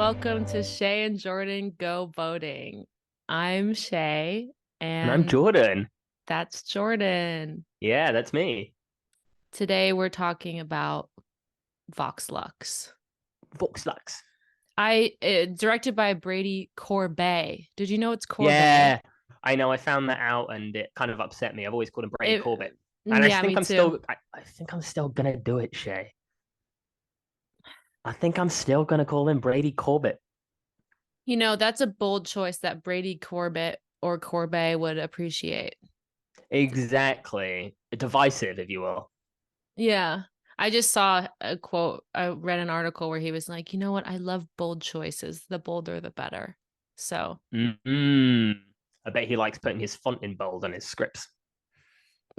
welcome to Shea and Jordan Go Boating. I'm Shea, And I'm and Jordan. that's Jordan. Yeah, that's me. Today we're talking about Vox Lux. Vox Lux. Directed by Brady Corbet. Did you know it's Corbet? Yeah, I know. I found that out, and it kind of upset me. I've always called him Brady It, Corbett, and I yeah, think me I'm too. still. I think I'm still gonna do it, Shay. I think I'm still gonna call him Brady Corbett. That's a bold choice that Brady Corbet or Corbet would appreciate. Exactly, divisive, if you will. Yeah. I just saw a quote. I read an article where he was like, you know what? I love bold choices. The bolder, the better. So Mm-hmm. I bet he likes putting his font in bold on his scripts.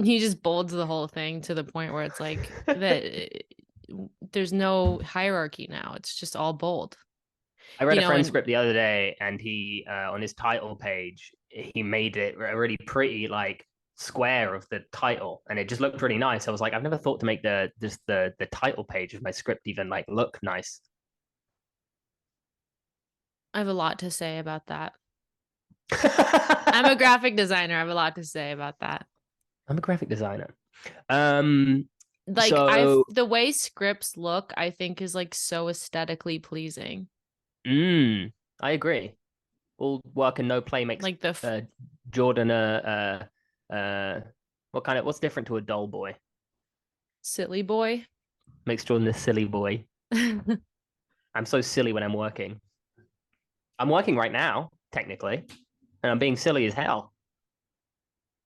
he just bolds the whole thing to the point where it's like that there's no hierarchy now. It's just all bold. I read You a know, friend's and script the other day, and he on his title page he made it a really pretty like square of the title, and it just looked really nice. I was like, I've never thought to make the title page of my script even like look nice. I have a lot to say about that. I'm a I'm graphic designer. I have a lot to say about that. a graphic designer. Um, Like I've so the way scripts look, I think is like so aesthetically pleasing. mm, I agree. All work and no play makes Like the uh, Jordan what's different to a dull boy? silly boy. Makes Jordan a silly boy. I'm so silly when I'm working. I'm working right now, technically, and I'm being silly as hell.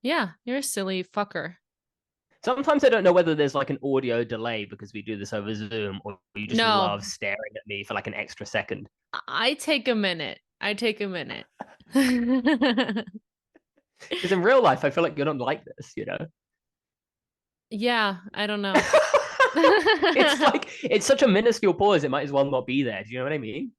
Yeah, you're a silly fucker. Sometimes I don't know whether there's like an audio delay because we do this over Zoom, or you just No, love staring at me for like an extra second. I take a minute. I take a minute. Because in real life, I feel like you're not like this, you know? Yeah, I don't know. It's like, it's such a minuscule pause, it might as well not be there. Do you know what I mean?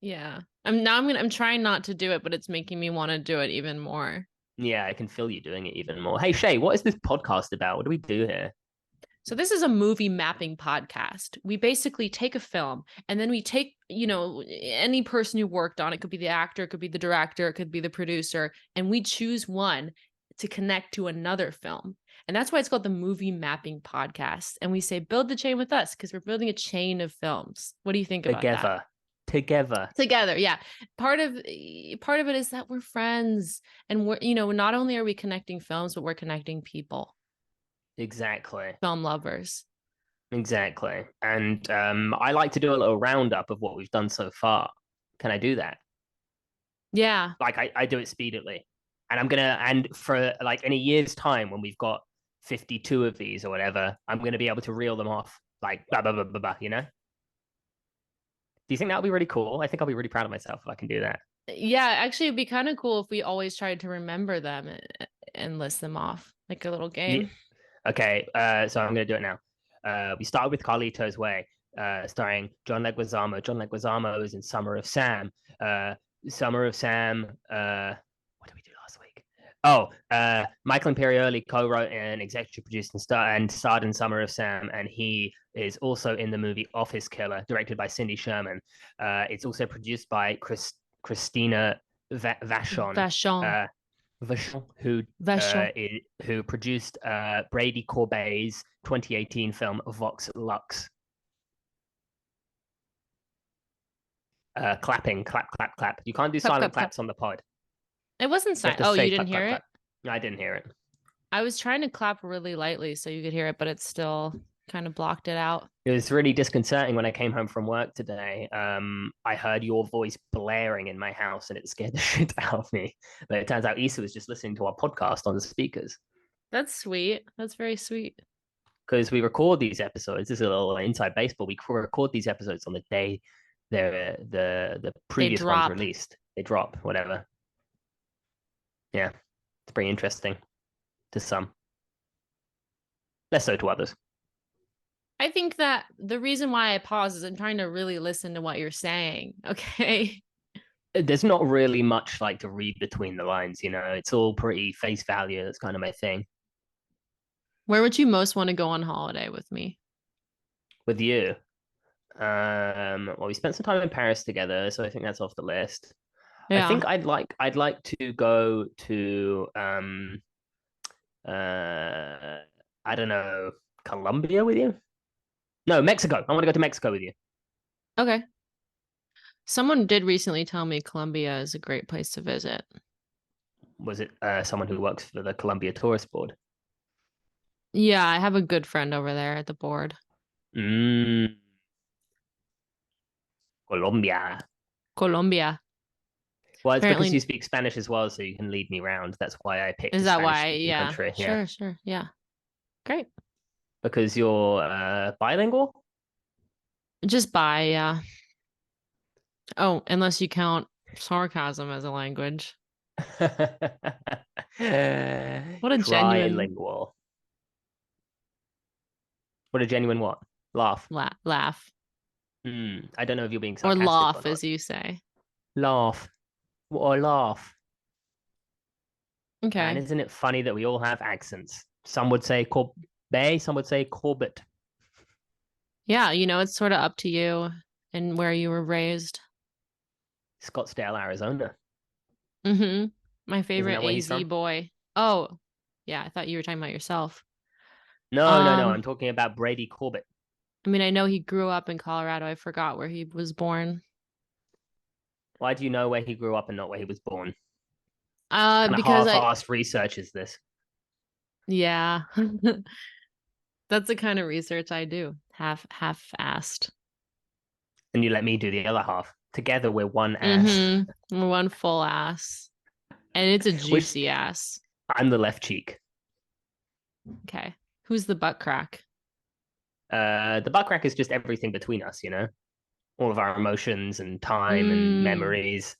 Yeah. I'm trying not to do it, but it's making me want to do it even more. Yeah, I can feel you doing it even more. Hey, Shay, what is this podcast about? What do we do here? So this is a movie mapping podcast. We basically take a film and then we take, any person who worked on it, could be the actor, it could be the director, it could be the producer, and we choose one to connect to another film. And that's why it's called the movie mapping podcast. And we say build the chain with us because we're building a chain of films. What do you think about that? Together. Together. Together, yeah. Part of it is that we're friends and we're, not only are we connecting films, but we're connecting people, Exactly. film lovers. Exactly. And I like to do a little roundup of what we've done so far. Can I do that? Yeah. Like I do it speedily. And and for like in a year's time when we've got 52 of these or whatever, I'm gonna be able to reel them off like blah blah blah blah blah, you know? Do you think that would be really cool? I think I'll be really proud of myself if I can do that. Yeah, actually, it'd be kind of cool if we always tried to remember them and list them off like a little Yeah. game. Okay, so I'm gonna do it now. We started with Carlito's Way, starring John Leguizamo. John Leguizamo is in Summer of Sam. Summer of Sam. What did we do last week? Oh, Michael Imperioli co-wrote and executive produced and starred in Summer of Sam, and he is also in the movie Office Killer, directed by Cindy Sherman. It's also produced by Christina Vachon. Vachon. Uh, Vachon, Vachon. who produced Brady Corbet's 2018 film Vox Lux. Clapping, clap, clap, clap. You can't do Clap, silent clap, clap. claps on the pod. It wasn't You have silent. to Oh, say you didn't clap, hear clap, it? clap. No, I didn't hear it. I was trying to clap really lightly so you could hear it, but it still kind of blocked it out. It was really disconcerting when I came home from work today. I heard your voice blaring in my house and it scared the shit out of me. But it turns out Issa was just listening to our podcast on the speakers. That's sweet. That's very sweet. Because we record these episodes. This is a little inside baseball. We record these episodes on the day the They previous ones drop. released. They drop, whatever. Yeah, it's pretty interesting to some, less so to others. I think that the reason why I pause is I'm trying to really listen to what you're saying. Okay. There's not really much like to read between the lines, you know. It's all pretty face value. That's kind of my thing. Where would you most want to go on holiday with me? With you, Well, we spent some time in Paris together, so I think that's off the list. I Yeah. think I'd like to go to I don't know, Colombia with you. No, Mexico. I want to go to Mexico with you. Okay. Someone did recently tell me Colombia is a great place to visit. Was it someone who works for the Colombia Tourist Board? Yeah, I have a good friend over there at the board. Mm, Colombia. Colombia. Well, it's because you Apparently, speak Spanish as well, so you can lead me around. That's why I picked is a that why? Spanish-speaking Yeah. country. Yeah, Sure, sure. Yeah. Great. because you're bilingual. Just bye, yeah. Oh, unless you count sarcasm as a language. What a genuine Trilingual. What a genuine what? Laugh. laugh. I don't know if you're being Or sarcastic or laugh, not. as you say. Laugh. What a laugh. Man, Okay. isn't it funny that we all have accents? Some would say Corbet, some would say Corbet. Yeah, it's sort of up to you and where you were raised. Scottsdale, Arizona. Mm-hmm. My Isn't favorite that where he's AZ from? boy. Oh, yeah, I thought you were talking about yourself. No, no, no. Um, I'm talking about Brady Corbet. I mean, I know he grew up in Colorado. I forgot where he was born. Why do you know where he grew up and not where he was born? Kind of Because half-assed research is this? yeah, that's the kind of research I do. Half-assed. And you let me do the other half. Together we're one ass. Mm-hmm. One full ass. And it's a Which juicy ass. I'm the left cheek. Okay. Who's the butt crack? The butt crack is just everything between us, you know? All of our emotions and time and Mm, memories.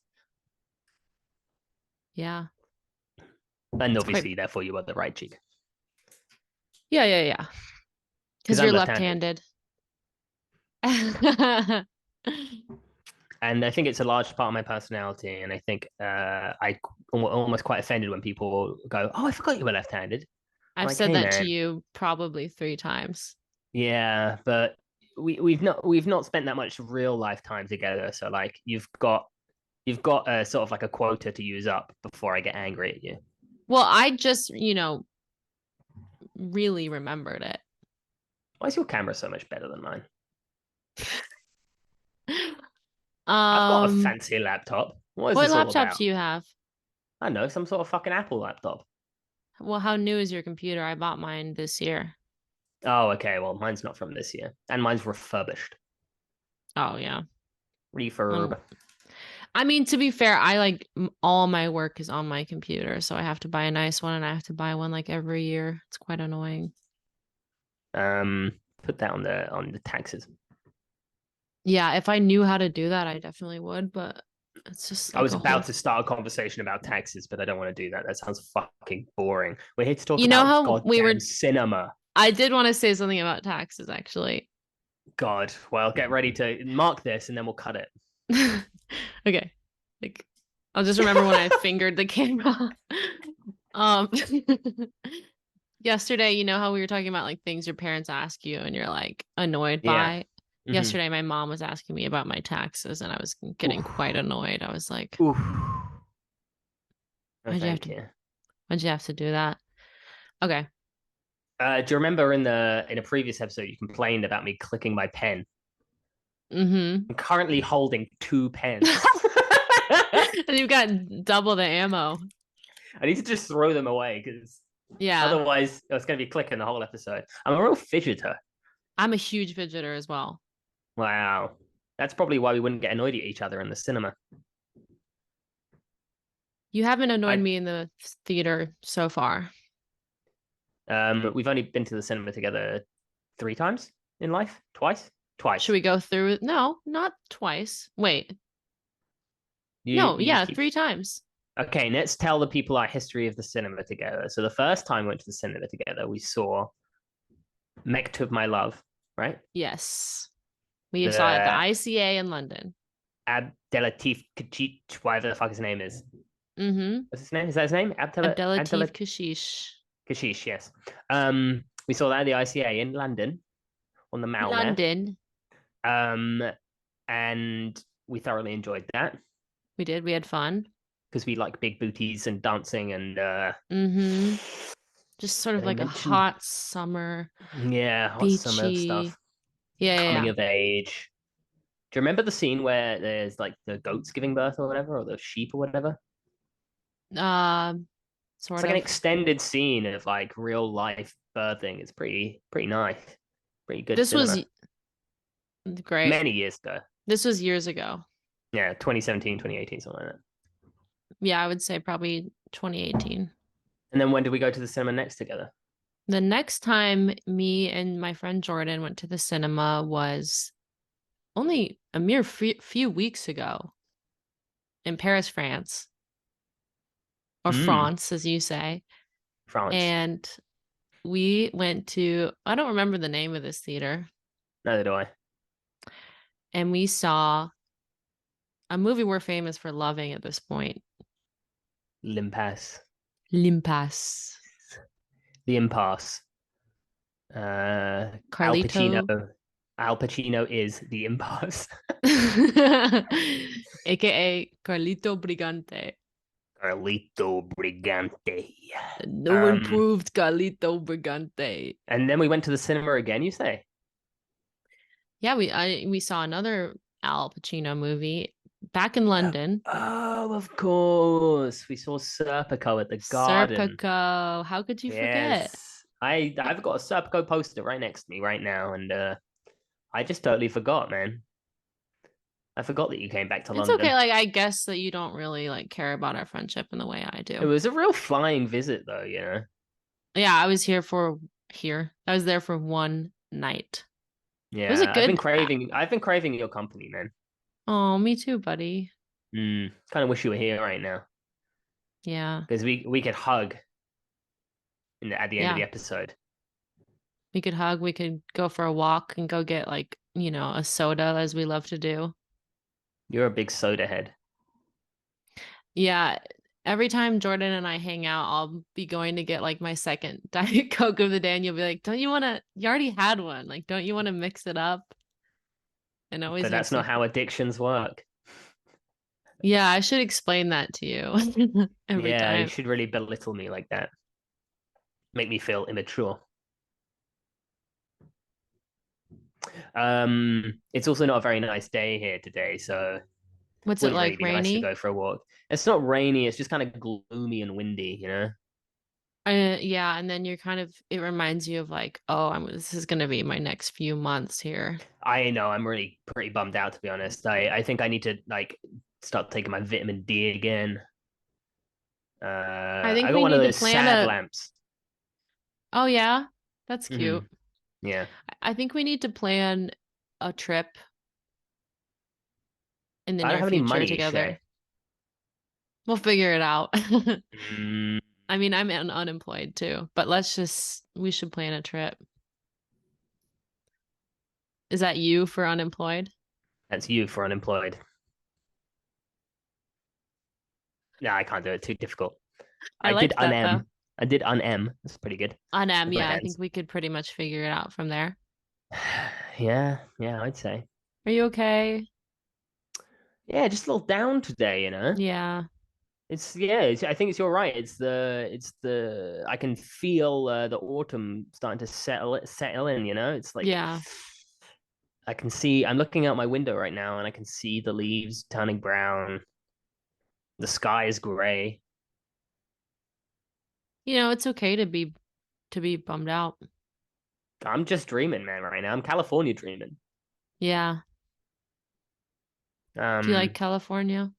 yeah. And It's quite obviously, therefore, you are the right cheek. yeah, yeah, yeah. Because Because I'm you're left-handed. left-handed. And I think it's a large part of my personality. And I think I almost quite offended when people go, "Oh, I forgot you were left-handed." I'm I've like, said hey that to man, you probably 3 times. yeah, but we've not spent that much real lifetime together. So like you've got a sort of like a quota to use up before I get angry at you. Well, I just, really remembered it. Why is your camera so much better than mine? I've got a Um, fancy laptop. What is what this all laptop do about? you have? I don't know, some sort of fucking Apple laptop. Well, how new is your computer? I bought mine this year. Oh, okay. Well, mine's not from this year, and mine's refurbished. Oh, yeah. Um, Refurb. I mean, to be fair, I like all my work is on my computer, so I have to buy a nice one and I have to buy one like every year. It's quite annoying. Put that on the taxes. Yeah, if I knew how to do that, I definitely would, but it's just I like was a about whole. to start a conversation about taxes, but I don't want to do that. That sounds fucking boring. We're here to talk You know about how we goddamn were cinema. I did want to say something about taxes actually. God. Well, get ready to mark this and then we'll cut it. Okay. Like I'll just remember when I fingered the camera. Um yesterday, you know how we were talking about like things your parents ask you and you're like annoyed Yeah. by? Mm-hmm. Yesterday my mom was asking me about my taxes and I was getting quite Oof. annoyed. I was like, Oof. No, why'd you have thank to you. why'd you have to do that? Okay. Do you remember in a previous episode you complained about me clicking my pen? Mm-hmm. I'm currently holding 2 pens. And you've got double the ammo. I need to just throw them away because Yeah. otherwise it's going to be clicking the whole episode. I'm a real fidgeter. I'm a huge fidgeter as well. Wow. That's probably why we wouldn't get annoyed at each other in the cinema. You haven't annoyed I me in the theater so far. we've only been to the cinema together 3 times in life. Twice. Should Twice. we go through it? No, not twice. Wait. You No, you yeah, keep 3 times. Okay, let's tell the people our history of the cinema together. So the first time we went to the cinema together, we saw Mektub My Love, right? Yes. We saw it at the The ICA in London. Abdelatif Kachich, whatever the fuck his name is. Mm-hmm. What's his name? Is that his name? Abdelatif Abdelatif Kashish. Kashish, yes. We saw that at the ICA in London on the Mall there. London. Um, and we thoroughly enjoyed that We did. We had fun. because we like big booties and dancing and Mm-hmm. Just sort of they like a mentioned hot summer, yeah, hot summer beachy. stuff, Yeah, coming yeah, of age. Do you remember the scene where there's like the goats giving birth or whatever, or the sheep or whatever? yeah. It's Sort like an of. extended scene of like real life birthing. It's pretty nice, pretty good This was cinema. great. Many years ago. This was years ago. Yeah, 2017, 2018, something like that. Yeah, I would say probably 2018. And then when did we go to the cinema next together? The next time me and my friend Jordan went to the cinema was only a mere few weeks ago in Paris, France, or Mm, France, as you say. France. And we went to, I don't remember the name of this theater, Neither do I. and we saw a movie we're famous for loving at this point, Limpas. Limpas. The Impasse. Al Pacino. Carlito, Al Pacino is the Impasse. aka Carlito Brigante. Carlito Brigante. The new Um, improved Carlito Brigante. and then we went to the cinema again, you say? Yeah, we saw another Al Pacino movie back in London. Oh, of course. We saw Serpico at the garden. Serpico. How could you forget? Yes. I've got a Serpico poster right next to me right now, and I just totally forgot, man. I forgot that you came back to It's okay. London. Like I guess that you don't really like care about our friendship in the way I It do. was a real flying visit, though, you know. Yeah, I was here. I was there for one night. It was a Yeah, good. I've been craving your company, man. Oh, me too, buddy. Kind of wish you were here right now Yeah, because we could hug at the end of yeah. the episode. We could hug. We could go for a walk and go get like a soda as we love to do. You're a big soda head. Yeah. Every time Jordan and I hang out, I'll be going to get like my second Diet Coke of the day, and you'll be like, "Don't you want to? You already had one. Like, don't you want to mix it up?" And always But that's makes not me. how addictions work. Yeah, I should explain that to you every Yeah, you time. should really belittle me like that. Make me feel immature. It's also not a very nice day here today, so What's it wouldn't really like, be nice to rainy? go for a walk. It's not rainy, it's just kind of gloomy and windy, you know? Yeah, and then you're kind of. It reminds you of like, oh, This is gonna be my next few months here. I know I'm really pretty bummed out to be honest. I think I need to like start taking my vitamin D again. I I think got we one of need to those plan sad a. lamps. Oh yeah, that's cute. Hmm. Yeah. I think we need to plan a trip in the I don't near have any future money, Shea. together. We'll figure it out. Mm, I mean, I'm unemployed too, but we should plan a trip. Is that you for unemployed? that's you for unemployed. No, I can't do it. Too difficult. I I did like that though. un-M. I did un-M. That's pretty good On M, with my yeah, I hands. think we could pretty much figure it out from there. Yeah, yeah, I'd say. Are you okay? Yeah, just a little down today, you know. Yeah, I think it's you're right. It's the I can feel the autumn starting to settle in, you know. It's like yeah. I can see I'm looking out my window right now and I can see the leaves turning brown. The sky is gray. It's okay to be bummed out. I'm just dreaming, man, right now. I'm California dreaming. Yeah. Do you like Um California?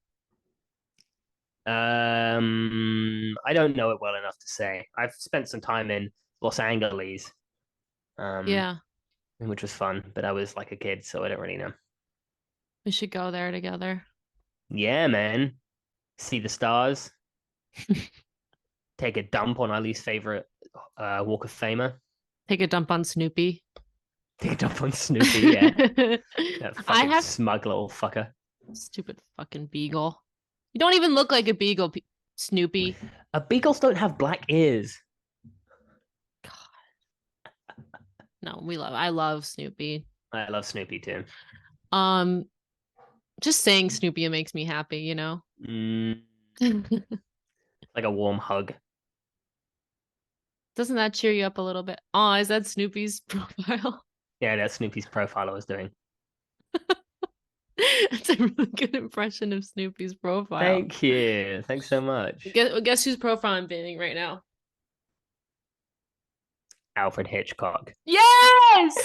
I don't know it well enough to say. I've spent some time in Los Angeles, um, Yeah, which was fun, but I was like a kid, so I don't really know. we should go there together. Yeah, man. See the stars, take a dump on our least favorite Walk of Famer. Take a dump on Snoopy. Take a dump on Snoopy, yeah. That I fucking have smug little fucker. stupid fucking beagle. You don't even look like a beagle, Snoopy. Beagles don't have black ears. God, no, I love Snoopy. I love Snoopy too. Um, just saying Snoopy makes me happy, you know? Mm, like a warm hug. Doesn't that cheer you up a little bit? Oh, is that Snoopy's profile? Yeah, that's Snoopy's profile I was doing. It's a really good impression of Snoopy's profile. Thank you. Thanks so much. Guess whose profile I'm banning right now? Alfred Hitchcock. Yes!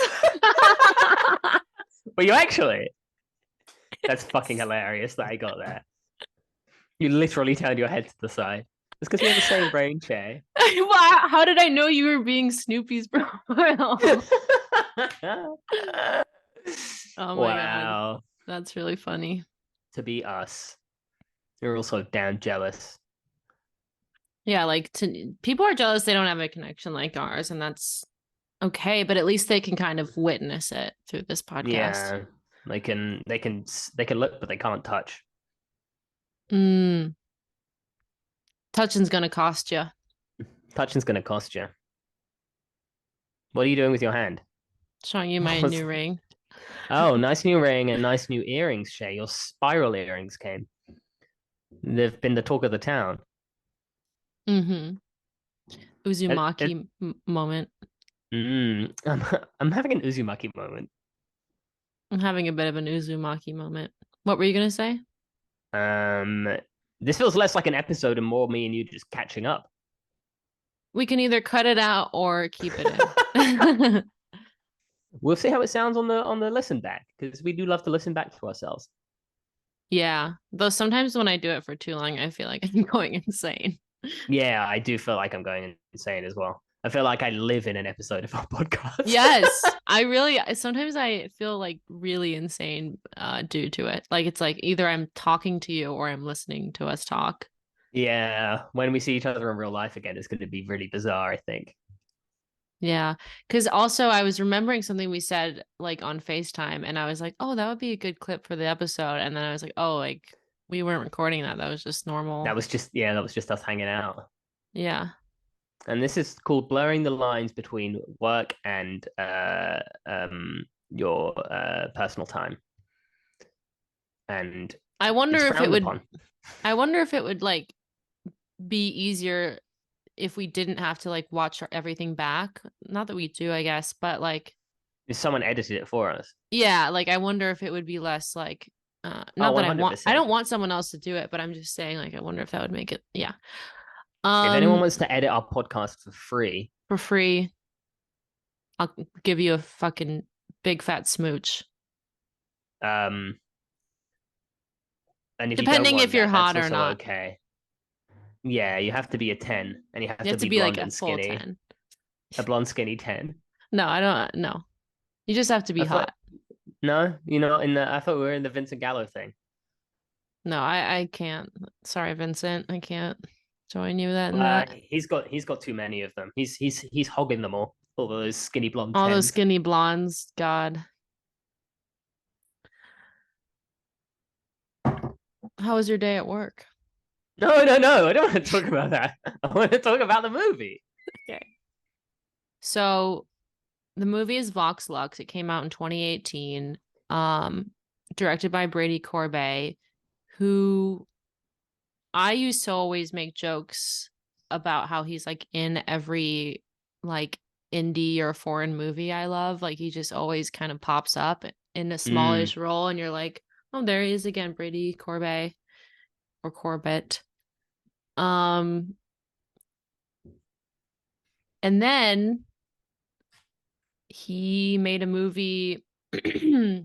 Were you actually? That's fucking hilarious that I got that. You literally turned your head to the side. It's because we have the same brain, Shea. Wow, how did I know you were being Snoopy's profile? Oh my God. Wow. That's really funny. To be us. You're also damn jealous. Yeah, like people are jealous they don't have a connection like ours, and that's okay, but at least they can kind of witness it through this podcast. Yeah. They can look, but they can't touch. Mm, touching's gonna cost you. Touching's gonna cost you. What are you doing with your hand? Showing you my new ring. Oh, nice new ring and nice new earrings, Shay. Your spiral earrings came. They've been the talk of the town. Mm-hmm. It, Uzumaki it, moment. I'm having an Uzumaki moment. I'm having a bit of an Uzumaki moment. What were you gonna say? Um, this feels less like an episode and more me and you just catching up. We can either cut it out or keep it in. We'll see how it sounds on the listen back because we do love to listen back to ourselves. Yeah. Though sometimes when I do it for too long, I feel like I'm going insane. Yeah, I do feel like I'm going insane as well. I feel like I live in an episode of our podcast. Yes. I really sometimes I feel like really insane due to it. Like it's like either I'm talking to you or I'm listening to us talk. Yeah, when we see each other in real life again, it's going to be really bizarre, I think. Yeah. Cause also I was remembering something we said like on FaceTime and I was like, oh, that would be a good clip for the episode. And then I was like, oh, like we weren't recording that. That was just normal. That was just us hanging out. Yeah. And this is called blurring the lines between work and your personal time. And I wonder it's if it frowned would upon. I wonder if it would like be easier if we didn't have to like watch everything back. Not that we do, I guess, but like If someone edited it for us. yeah, like I wonder if it would be less like Oh, not that I 100%. don't want someone else to do it, but I'm just saying like I wonder if that would make it yeah. If anyone Um wants to edit our podcast for free, for free, I'll give you a fucking big fat smooch. um, and if you don't Depending if want you're that, that's hot or also not. okay. Yeah, you have to be a 10 and you have You to have to be be like blonde a and full skinny. 10. A blonde, skinny 10. No, I don't no. You just have to be I thought, hot. no, you know, I thought we were in the Vincent Gallo thing. No, I can't. Sorry, Vincent. I can't join you that in that. He's got too many of them. He's hogging them all those skinny blonde All those tens. skinny blondes, God. How was your day at work? No, no, no. I don't want to talk about that. I want to talk about the movie. Okay. So the movie is Vox Lux. It came out in 2018. Um, directed by Brady Corbet, who I used to always make jokes about how he's like in every like indie or foreign movie I love. Like he just always kind of pops up in a Mm. smallish role, and you're like, oh, there he is again, Brady Corbet or Corbett. Um, and then he made a movie a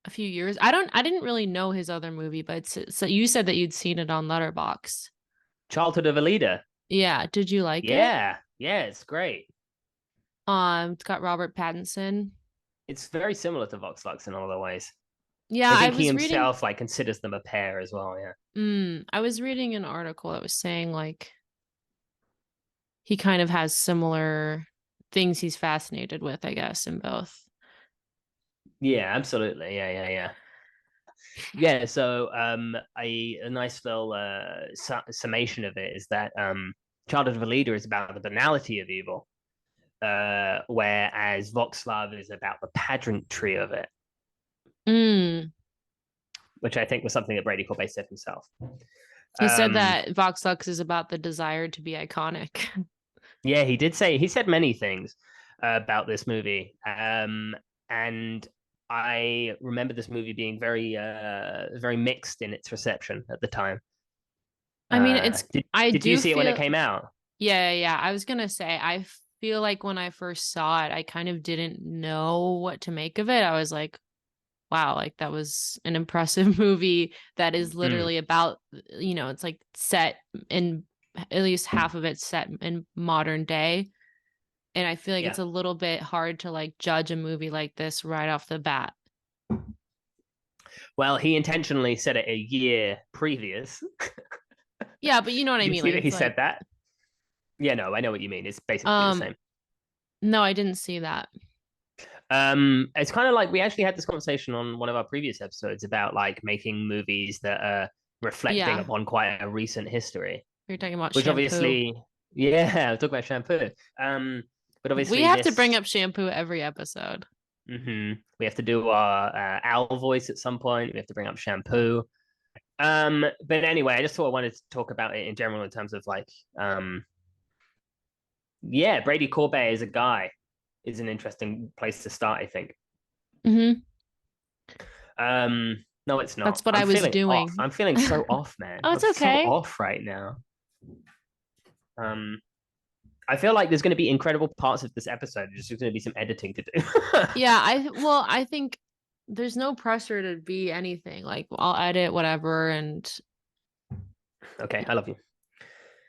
few years. I didn't really know his other movie, but so you said that you'd seen it on Letterbox. Childhood of a Leader. Yeah, did you like it? Yeah, yeah, it's great. It's got Robert Pattinson. It's very similar to Vox Lux in all the ways. Yeah, I I think he was reading himself like considers them a pair as well. Yeah. I was reading an article that was saying like he kind of has similar things he's fascinated with, I guess, in both. Yeah, absolutely. Yeah, yeah, yeah. Yeah, so a nice little summation of it is that Childhood of a Leader is about the banality of evil, whereas Vox Lux is about the pageantry of it, Mm. which I think was something that Brady Corbet said himself. He said that Vox Lux is about the desire to be iconic. Yeah, he said many things about this movie. And I remember this movie being very mixed in its reception at the time. I mean, I Did you do see it when it feel, came out? yeah. I was gonna say, I feel like when I first saw it, I kind of didn't know what to make of it. I was like, wow, like that was an impressive movie that is Mm, literally about, it's like set in at least half of it set in modern day. And I feel like yeah. it's a little bit hard to like judge a movie like this right off the bat. Well, he intentionally said it a year previous. Yeah, but you know what I You mean? see Like that he it's said like, that? Yeah, no, I know what you mean. It's basically the um, same. no, I didn't see that. It's kind of like we actually had this conversation on one of our previous episodes about like making movies that are reflecting Yeah, upon quite a recent history, you're talking about which shampoo. obviously, yeah, talk about shampoo. But We obviously have to bring this, up shampoo every episode. we have to do our owl voice at some point. We have to bring up shampoo. But anyway, I just thought I wanted to talk about it in general in terms of like, yeah, Brady Corbet as a guy is an interesting place to start, I think. Hmm. No, it's not. That's what I'm I was feeling off. doing. I'm feeling so off, man. Oh, I'm it's so okay. off right now. Um, I feel like there's going to be incredible parts of this episode. There's just going to be some editing to do. Yeah, I think there's no pressure to be anything. Like I'll edit whatever and Okay, I love you.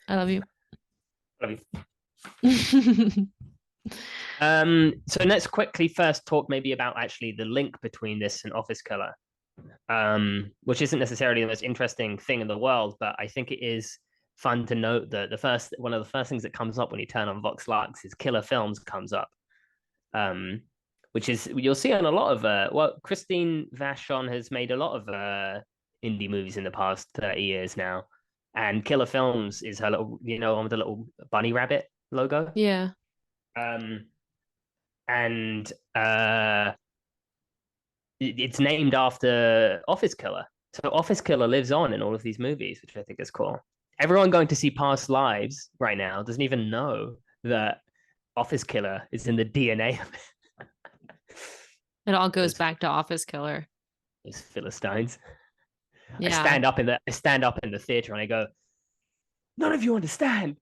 I love you. I love you. So let's quickly first talk maybe about actually the link between this and Office Killer, which isn't necessarily the most interesting thing in the world, but I think it is fun to note that one of the first things that comes up when you turn on Vox Lux is Killer Films comes up, which is you'll see on a lot of Christine Vachon has made a lot of indie movies in the past 30 years now, and Killer Films is her little on with the little bunny rabbit logo. Yeah. Um, and it's named after Office Killer. So Office Killer lives on in all of these movies, which I think is cool. Everyone going to see Past Lives right now doesn't even know that Office Killer is in the DNA of It all goes those, back to Office Killer. those Philistines. Yeah. I stand up in the theater and I go, none of you understand.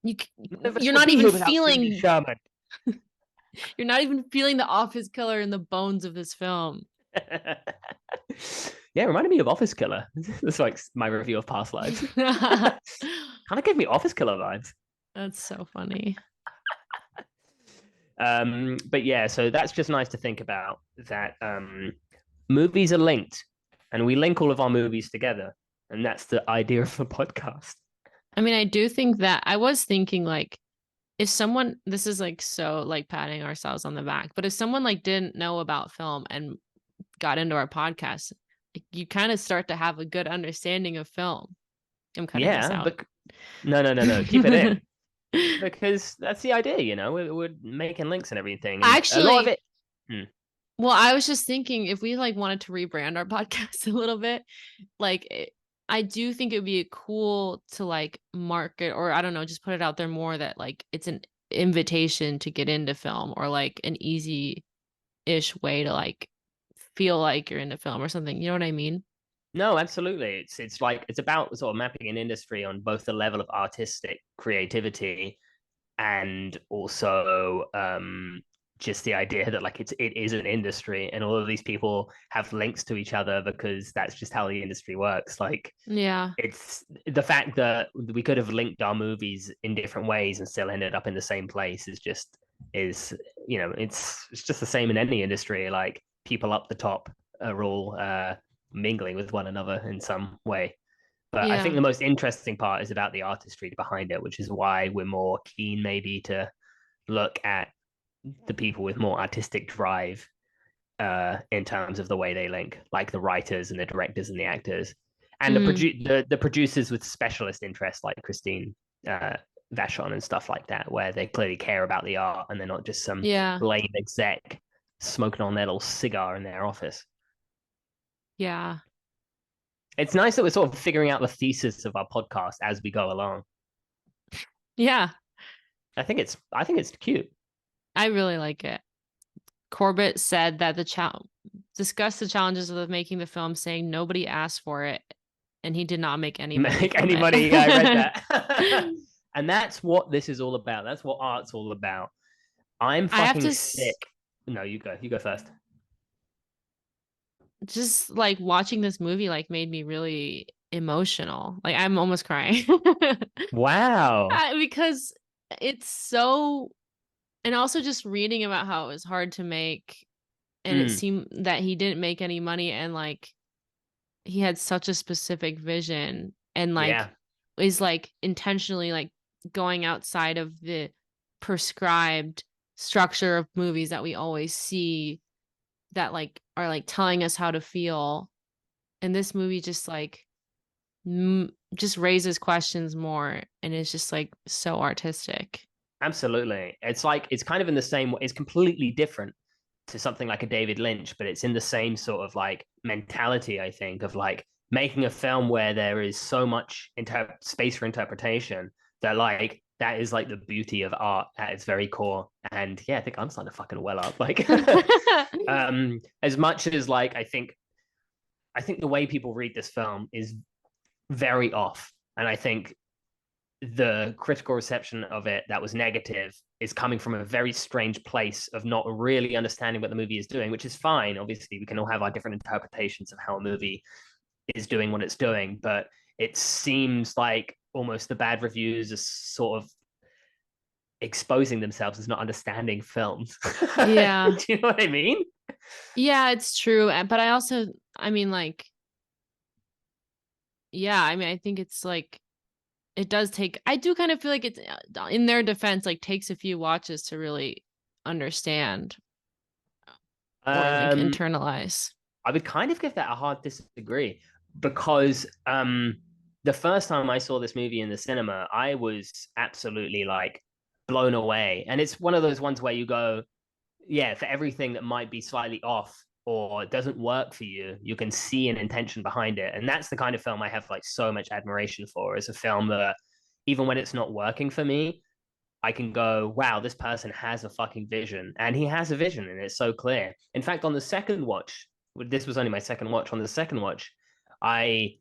You None of us you're would not be even here without Cindy feeling Sherman. you're not even feeling the Office Killer in the bones of this film. Yeah, it reminded me of Office Killer. It's like my review of Past Lives. Kind of gave me Office Killer vibes. That's so funny. But yeah, so that's just nice to think about that movies are linked and we link all of our movies together. And that's the idea of the podcast. I mean, I do think that I was thinking like if someone this is like so like patting ourselves on the back, but if someone like didn't know about film and got into our podcast, like, you kind of start to have a good understanding of film. I'm cutting this Yeah, out. but no. Keep it in. Because that's the idea, we're making links and everything. And a lot of Actually, it. well, I was just thinking if we like wanted to rebrand our podcast a little bit, like I do think it would be cool to like market or I don't know, just put it out there more that like it's an invitation to get into film or like an easy-ish way to like feel like you're into film or something. You know what I mean? No, absolutely. It's like it's about sort of mapping an industry on both the level of artistic creativity and also just the idea that like it is an industry and all of these people have links to each other because that's just how the industry works. Like Yeah. it's the fact that we could have linked our movies in different ways and still ended up in the same place it's just the same in any industry. Like people up the top are all mingling with one another in some way. But I think Yeah. the most interesting part is about the artistry behind it, which is why we're more keen maybe to look at the people with more artistic drive in terms of the way they link, like the writers and the directors and the actors, and Mm. the producers with specialist interests like Christine Vashon and stuff like that, where they clearly care about the art and they're not just some Yeah. lame exec smoking on their little cigar in their office. Yeah. It's nice that we're sort of figuring out the thesis of our podcast as we go along. Yeah. I think it's cute. I really like it. Corbett said that discussed the challenges of making the film, saying nobody asked for it, and he did not make any money Make from any money? it. Yeah, I read that. And that's what this is all about. That's what art's all about. I'm I have fucking to sick. No, you go. You go first. just like watching this movie like made me really emotional. Like I'm almost crying. Wow. Because it's so, and also just reading about how it was hard to make, and it Mm, seemed that he didn't make any money, and like he had such a specific vision, and like yeah, is like intentionally like going outside of the prescribed structure of movies that we always see, that like are like telling us how to feel. And this movie just like just raises questions more, and it's just like so artistic. absolutely. It's like it's kind of in the same way. It's completely different to something like a David Lynch, but it's in the same sort of like mentality, I think, of like making a film where there is so much space for interpretation that like that is like the beauty of art at its very core. And yeah, I think I'm starting to fucking well up. Like as much as like I think the way people read this film is very off. And I think the critical reception of it that was negative is coming from a very strange place of not really understanding what the movie is doing, which is fine. Obviously, we can all have our different interpretations of how a movie is doing what it's doing, but it seems like almost the bad reviews are sort of exposing themselves as not understanding films. Yeah. Do you know what I mean? Yeah, it's true. But I also, I mean, like, yeah, I mean, I think it's like, it does take, I do kind of feel like it's, in their defense, like takes a few watches to really understand or like Um, internalize. I would kind of give that a hard disagree because the first time I saw this movie in the cinema, I was absolutely like blown away. And it's one of those ones where you go, yeah, for everything that might be slightly off or doesn't work for you, you can see an intention behind it. And that's the kind of film I have like so much admiration for. It's a film that even when it's not working for me, I can go, wow, this person has a fucking vision. And he has a vision and it's so clear. In fact, on the second watch, this was only my second watch. On the second watch, I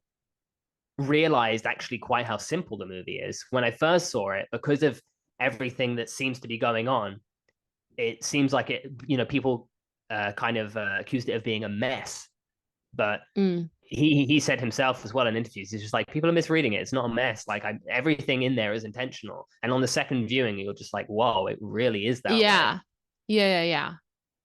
realized actually quite how simple the movie is. When I first saw it, because of everything that seems to be going on, it seems like people kind of accused it of being a mess. But Mm. he said himself as well in interviews, he's just like, people are misreading it. It's not a mess. Like everything in there is intentional. And on the second viewing, you're just like, whoa, it really is that way. Yeah. Yeah.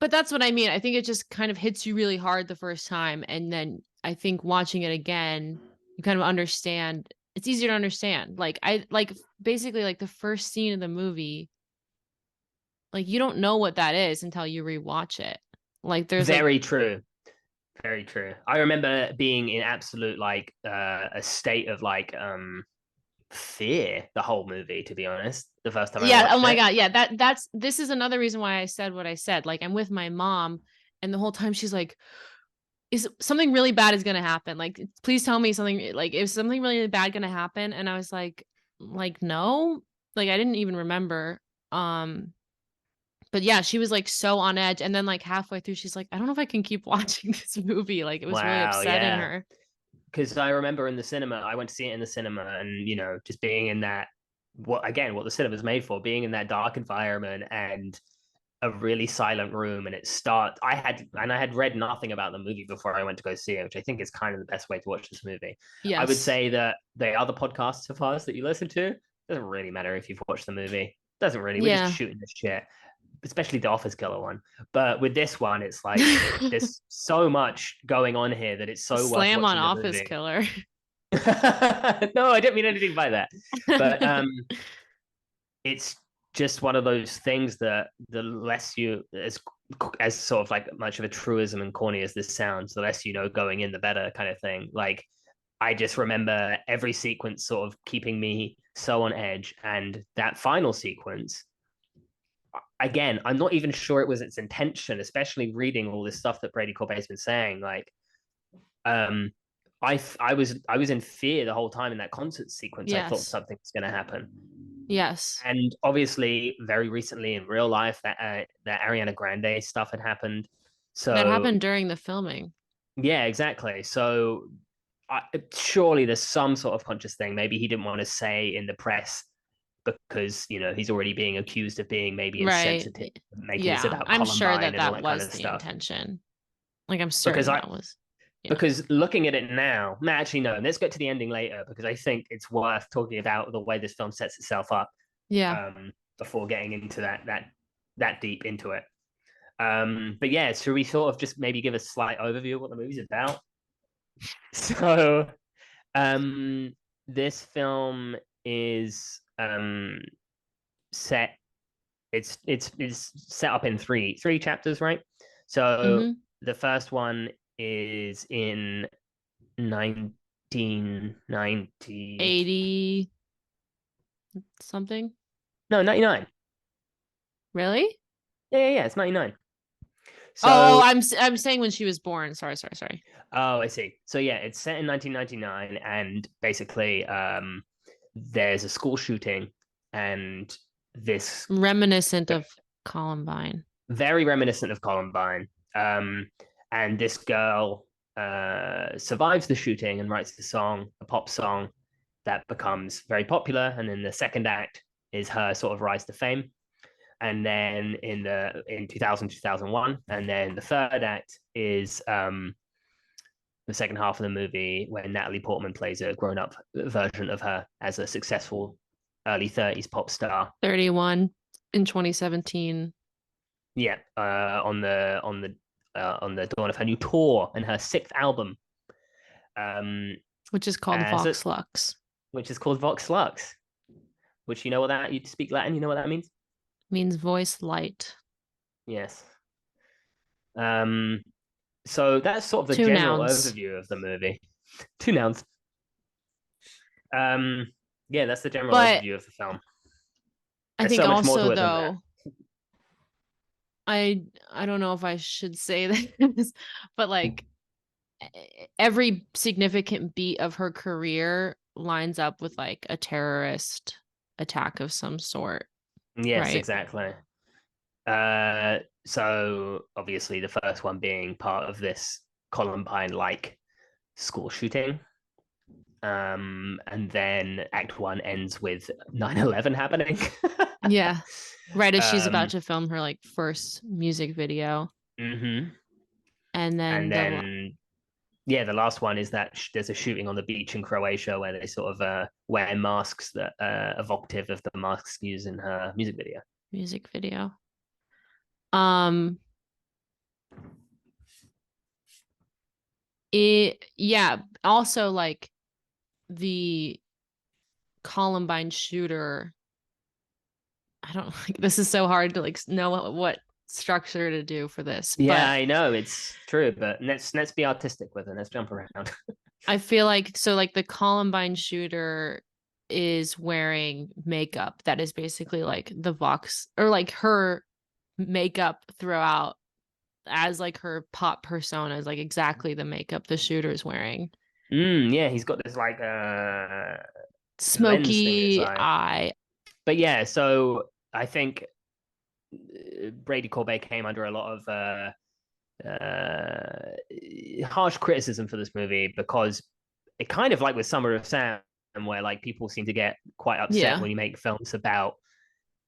But that's what I mean. I think it just kind of hits you really hard the first time. And then I think watching it again, you kind of understand. It's easier to understand. Like, I like basically like the first scene of the movie, like, you don't know what that is until you rewatch it. Like, there's like, Very true. Very true. I remember being in absolute like a state of like fear the whole movie, to be honest, the first time I yeah. Oh watched my it. God. Yeah. This is another reason why I said what I said. Like, I'm with my mom, and the whole time she's like, is something really bad is gonna happen? Like, please tell me something, like, is something really bad gonna happen? And I was like, no, like, I didn't even remember. Um, but yeah, she was like so on edge. And then like halfway through, she's like, I don't know if I can keep watching this movie. Like, it was really Wow, upsetting yeah. her. Because I remember in the cinema, I went to see it in the cinema, and just being in that, what the cinema's made for, being in that dark environment and a really silent room, and I had read nothing about the movie before I went to go see it, which I think is kind of the best way to watch this movie. I would Yes. say that the other podcasts of ours that you listen to doesn't really matter if you've watched the movie. Doesn't really. We're just Yeah. shooting this shit, especially the Office Killer one. But with this one, it's like there's so much going on here that it's so worth Slam on watching the Office movie. Killer. No, I didn't mean anything by that. But it's just one of those things that the less you as sort of like much of a truism and corny as this sounds, the less you know going in, the better kind of thing. Like I just remember every sequence sort of keeping me so on edge. And that final sequence, again, I'm not even sure it was its intention, especially reading all this stuff that Brady Corbet's been saying. Like, um, I was in fear the whole time in that concert sequence. I thought Yes. something was going to happen. Yes. And obviously, very recently in real life, that Ariana Grande stuff had happened. That So happened during the filming. yeah, exactly. So surely there's some sort of conscious thing. Maybe he didn't want to say in the press because he's already being accused of being maybe Right. insensitive, making this Yeah. about I'm sure Columbine that and all that that kind was of the stuff. intention. Like, I'm Because certain I that was. Yeah. because looking at it now, no, actually no. Let's get to the ending later because I think it's worth talking about the way this film sets itself up Yeah. before getting into that deep into it. But yeah, should we sort of just maybe give a slight overview of what the movie's about? So, um, this film is set. It's set up in three chapters, right? So Mm-hmm. the first one is in 1990. 80 something. No, 99. Really? Yeah. It's 99. Oh, So, I'm saying when she was born. Sorry. oh, I see. So yeah, it's set in 1999, and basically, there's a school shooting, and this Reminiscent of Columbine. very reminiscent of Columbine. And this girl survives the shooting and writes the song, a pop song that becomes very popular. And then the second act is her sort of rise to fame. And then in 2001, and then the third act is the second half of the movie when Natalie Portman plays a grown-up version of her as a successful early 30s pop star. 31 in 2017. Yeah, on the dawn of her new tour and her sixth album, um, Which is called as a, Vox Lux. which is called Vox Lux. Which you know what that you speak Latin, you know what that means? Means voice light. Yes. Um, so that's sort of the Two general nouns. overview of the movie. Two nouns. Um, yeah, that's the general But overview of the film. I There's think so much more also to it than that. though, I don't know if I should say this, but like every significant beat of her career lines up with like a terrorist attack of some sort, Yes, right? exactly. So obviously the first one being part of this Columbine-like school shooting. And then Act One ends with 9/11 happening. Yeah. Right as she's about um, to film her like first music video. mm-hmm. And then And then yeah, the last one is that there's a shooting on the beach in Croatia where they sort of wear masks that are evocative of the masks used in her music video. music video. Um yeah, also like the Columbine shooter. I don't like this is so hard to like know what structure to do for this, Yeah, but I know it's true, but let's be artistic with it. Let's jump around. I feel like so like the Columbine shooter is wearing makeup that is basically like the Vox or like her makeup throughout as like her pop persona is like exactly the makeup the shooter's wearing. Yeah, he's got this like lens thing in his Smoky eye. eye. But yeah, so I think Brady Corbet came under a lot of harsh criticism for this movie because it kind of like with Summer of Sam, where like people seem to get quite upset Yeah. when you make films about,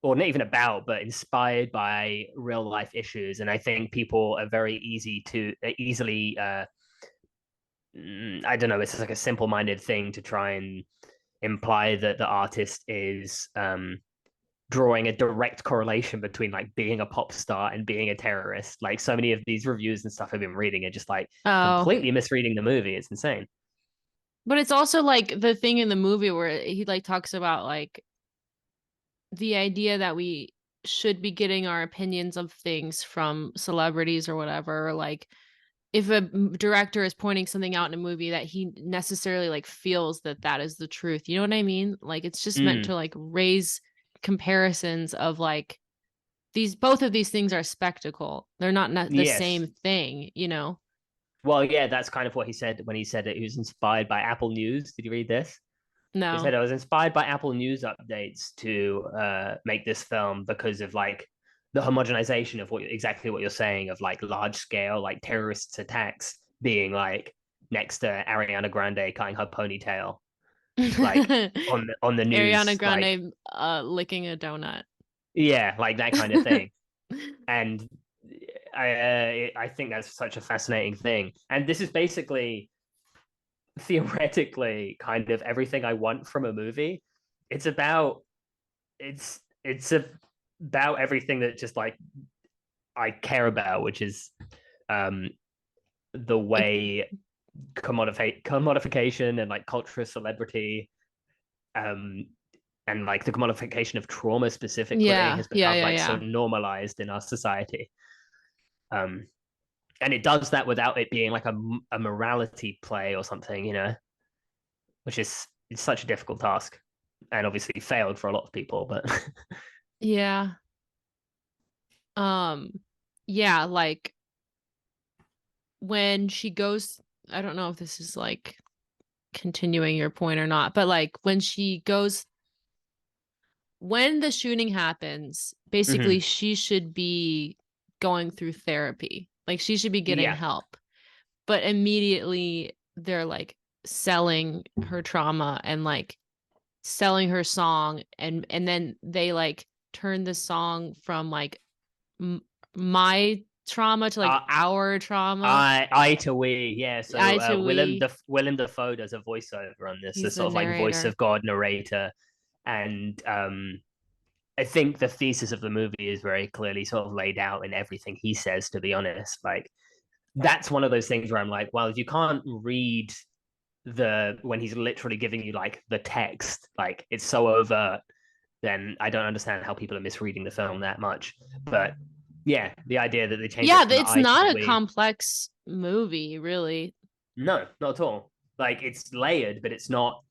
or not even about, but inspired by real life issues. And I think people are very easily, I don't know, it's like a simple minded thing to try and imply that the artist is drawing a direct correlation between like being a pop star and being a terrorist. Like so many of these reviews and stuff I've been reading are just like Oh. completely misreading the movie. It's insane. But it's also like the thing in the movie where he like talks about like the idea that we should be getting our opinions of things from celebrities or whatever, like if a director is pointing something out in a movie that he necessarily like feels that that is the truth. You know what I mean? Like it's just meant to like raise comparisons of like these both of these things are spectacle. They're not the Yes. same thing, you know. Well, yeah, that's kind of what he said when he said that he was inspired by Apple News. Did you read this? He No. said I was inspired by Apple News updates to make this film because of like the homogenization of exactly what you're saying of like large scale like terrorist attacks being like next to Ariana Grande cutting her ponytail like on the Ariana news like Grande licking a donut. yeah like that kind of thing. And I think that's such a fascinating thing. And this is basically theoretically kind of everything I want from a movie. It's about it's about everything that just like I care about, which is um the Like way commodification and like culture celebrity um and like the commodification of trauma specifically yeah, has yeah, become yeah, like so yeah. normalized in our society. Um and it does that without it being like a morality play or something, you know, which is it's such a difficult task and obviously failed for a lot of people, but Yeah. Um yeah, like when she goes, I don't know if this is like continuing your point or not, but like when she goes, when the shooting happens, basically Mhm. she should be going through therapy. Like she should be getting Yeah. help. But immediately they're like selling her trauma and like selling her song and then they like turn the song from like m- my trauma to like Uh, our trauma. I to we, yeah. So I to we. Willem Dafoe does a voiceover on this, the He's the sort of like voice narrator. of God narrator, and I think the thesis of the movie is very clearly sort of laid out in everything he says. To be honest, like that's one of those things where I'm like, well, if you can't read the when he's literally giving you like the text, like it's so overt, then I don't understand how people are misreading the film that much. But yeah, the idea that they changed it Yeah, from the it's I to the not a we, complex movie, really. no, not at all. Like it's layered, but it's not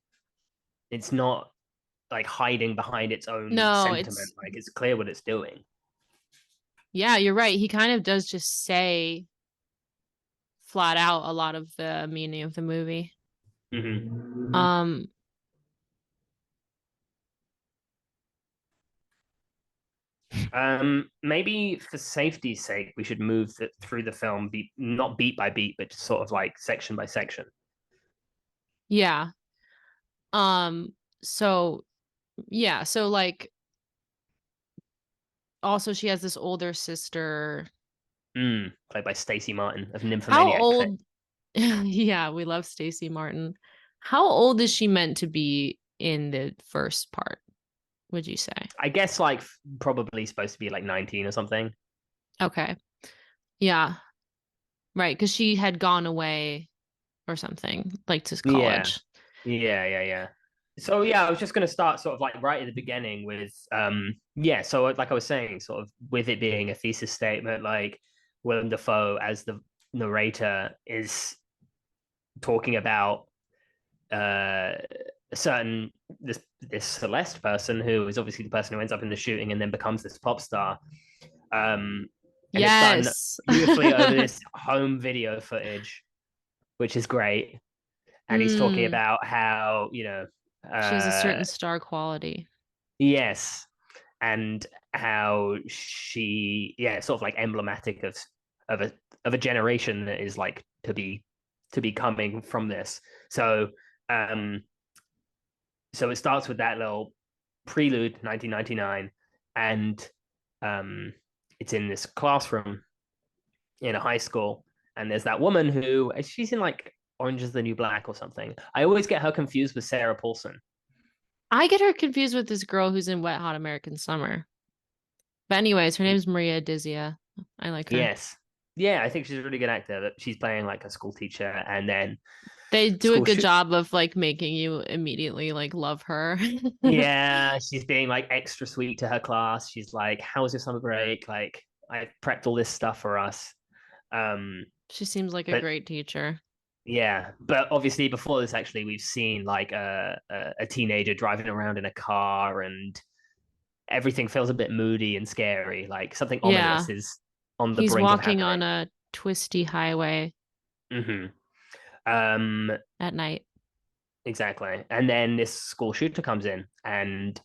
like hiding behind its own No, sentiment. it's Like it's clear what it's doing. yeah, you're right. He kind of does just say flat out a lot of the meaning of the movie. Mm-hmm. Um, Maybe for safety's sake, we should move through the film, not beat by beat, but just sort of like section by section. yeah. So yeah, so like also she has this older sister. Played by Stacey Martin of How Nymphomaniac fame. old? Yeah, we love Stacey Martin. How old is she meant to be in the first part, would you say? I guess like probably supposed to be like 19 or something. Okay. Yeah, right, because she had gone away or something, like to Yeah, college. yeah. So yeah, I was just going to start sort of like right at the beginning with yeah. So like I was saying, sort of with it being a thesis statement, like Willem Dafoe as the narrator is talking about uh a certain this Celeste person who is obviously the person who ends up in the shooting and then becomes this pop star. Um, and it's done Yes. beautifully over this home video footage, which is great. And he's talking Mm, about how she has a uh certain star quality. yes, and how she sort of like emblematic of a of a generation that is like to be coming from this. So um so it starts with that little prelude 1999, and um it's in this classroom in a high school, and there's that woman who she's in like Orange is the New Black or something. I always get her confused with Sarah Paulson. I get her confused with this girl who's in Wet Hot American Summer. But anyways, her name's Maria Dizia. I like her. Yes. Yeah, I think she's a really good actor. But she's playing like a school teacher, and then They do a school good shoot. job of like making you immediately like love her. Yeah, she's being like extra sweet to her class. She's like, "How was your summer break? Like, I prepped all this stuff for us." Um, She seems like a But great teacher. yeah, but obviously before this, actually, we've seen like a teenager driving around in a car, and everything feels a bit moody and scary. Like something Yeah. ominous is on the He's brink of walking on happening. a twisty highway Hmm. Um, at night. exactly. And then this school shooter comes in, and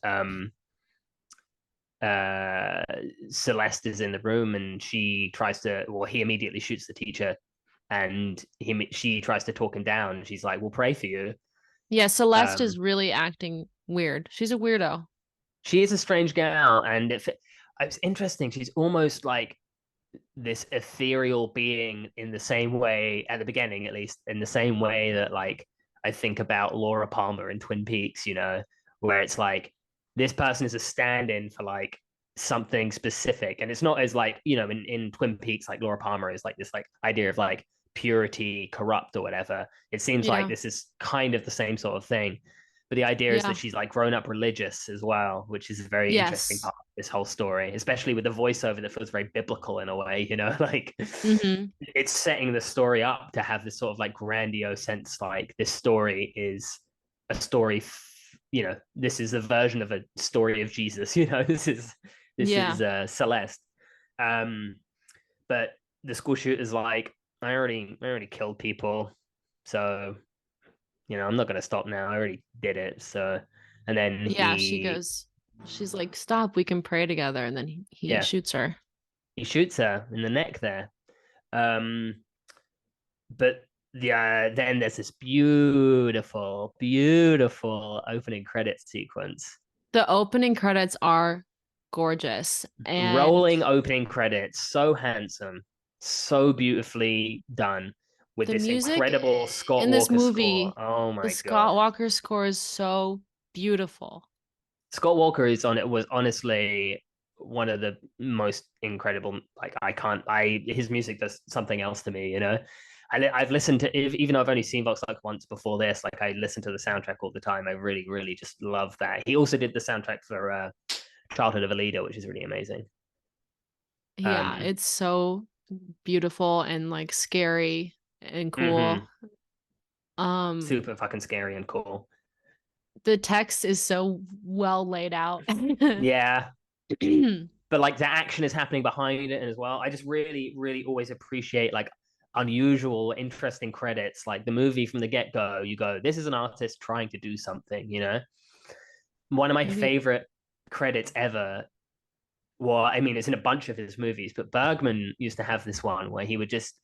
uh, Celeste is in the room, and she tries to. Well, he immediately shoots the teacher, and she tries to talk him down. She's like, "We'll pray for you." Yeah, Celeste Um, is really acting weird. She's a weirdo. she is a strange gal, and it's interesting. She's almost like this ethereal being in the same way, at the beginning at least, in the same way that like I think about Laura Palmer in Twin Peaks, where it's like this person is a stand-in for like something specific, and it's not as like in Twin Peaks, like Laura Palmer is like this like idea of like purity corrupt or whatever. It seems like Yeah. this is kind of the same sort of thing, but the idea is that Yeah. she's like grown up religious as well, which is a very interesting Yes. part of this whole story, especially with the voiceover that feels very biblical in a way, like Hmm. it's setting the story up to have this sort of like grandiose sense, like this story is a story, this is a version of a story of Jesus, this is Yeah. Celeste. Um, but the school shooter's like, I already killed people, so I'm not gonna stop now. I already did it. So, and then Yeah, she's like, stop, we can pray together. And then he yeah, shoots her. he shoots her in the neck there. Um, but then there's this beautiful, beautiful opening credits sequence. The opening credits are gorgeous. And Rolling opening credits, so handsome, so beautifully done with the this music incredible Scott in this Walker score. movie, Oh the my god. Scott Walker score is so beautiful. Scott Walker is on it was honestly one of the most incredible. Like I can't, I his music does something else to me. I've listened to even though I've only seen Vox Lux once before this. Like I listen to the soundtrack all the time. I really, really just love that. He also did the soundtrack for Childhood of a Leader, which is really amazing. Yeah, Um, it's so beautiful and like scary and cool. mhm. Um, Super fucking scary and cool. the text is so well laid out. Yeah, but like the action is happening behind it as well. I just really, really always appreciate like unusual, interesting credits. Like the movie from the get go, you go, this is an artist trying to do something. One of my Yeah. favorite credits ever. Well, I mean, it's in a bunch of his movies, but Bergman used to have this one where he would just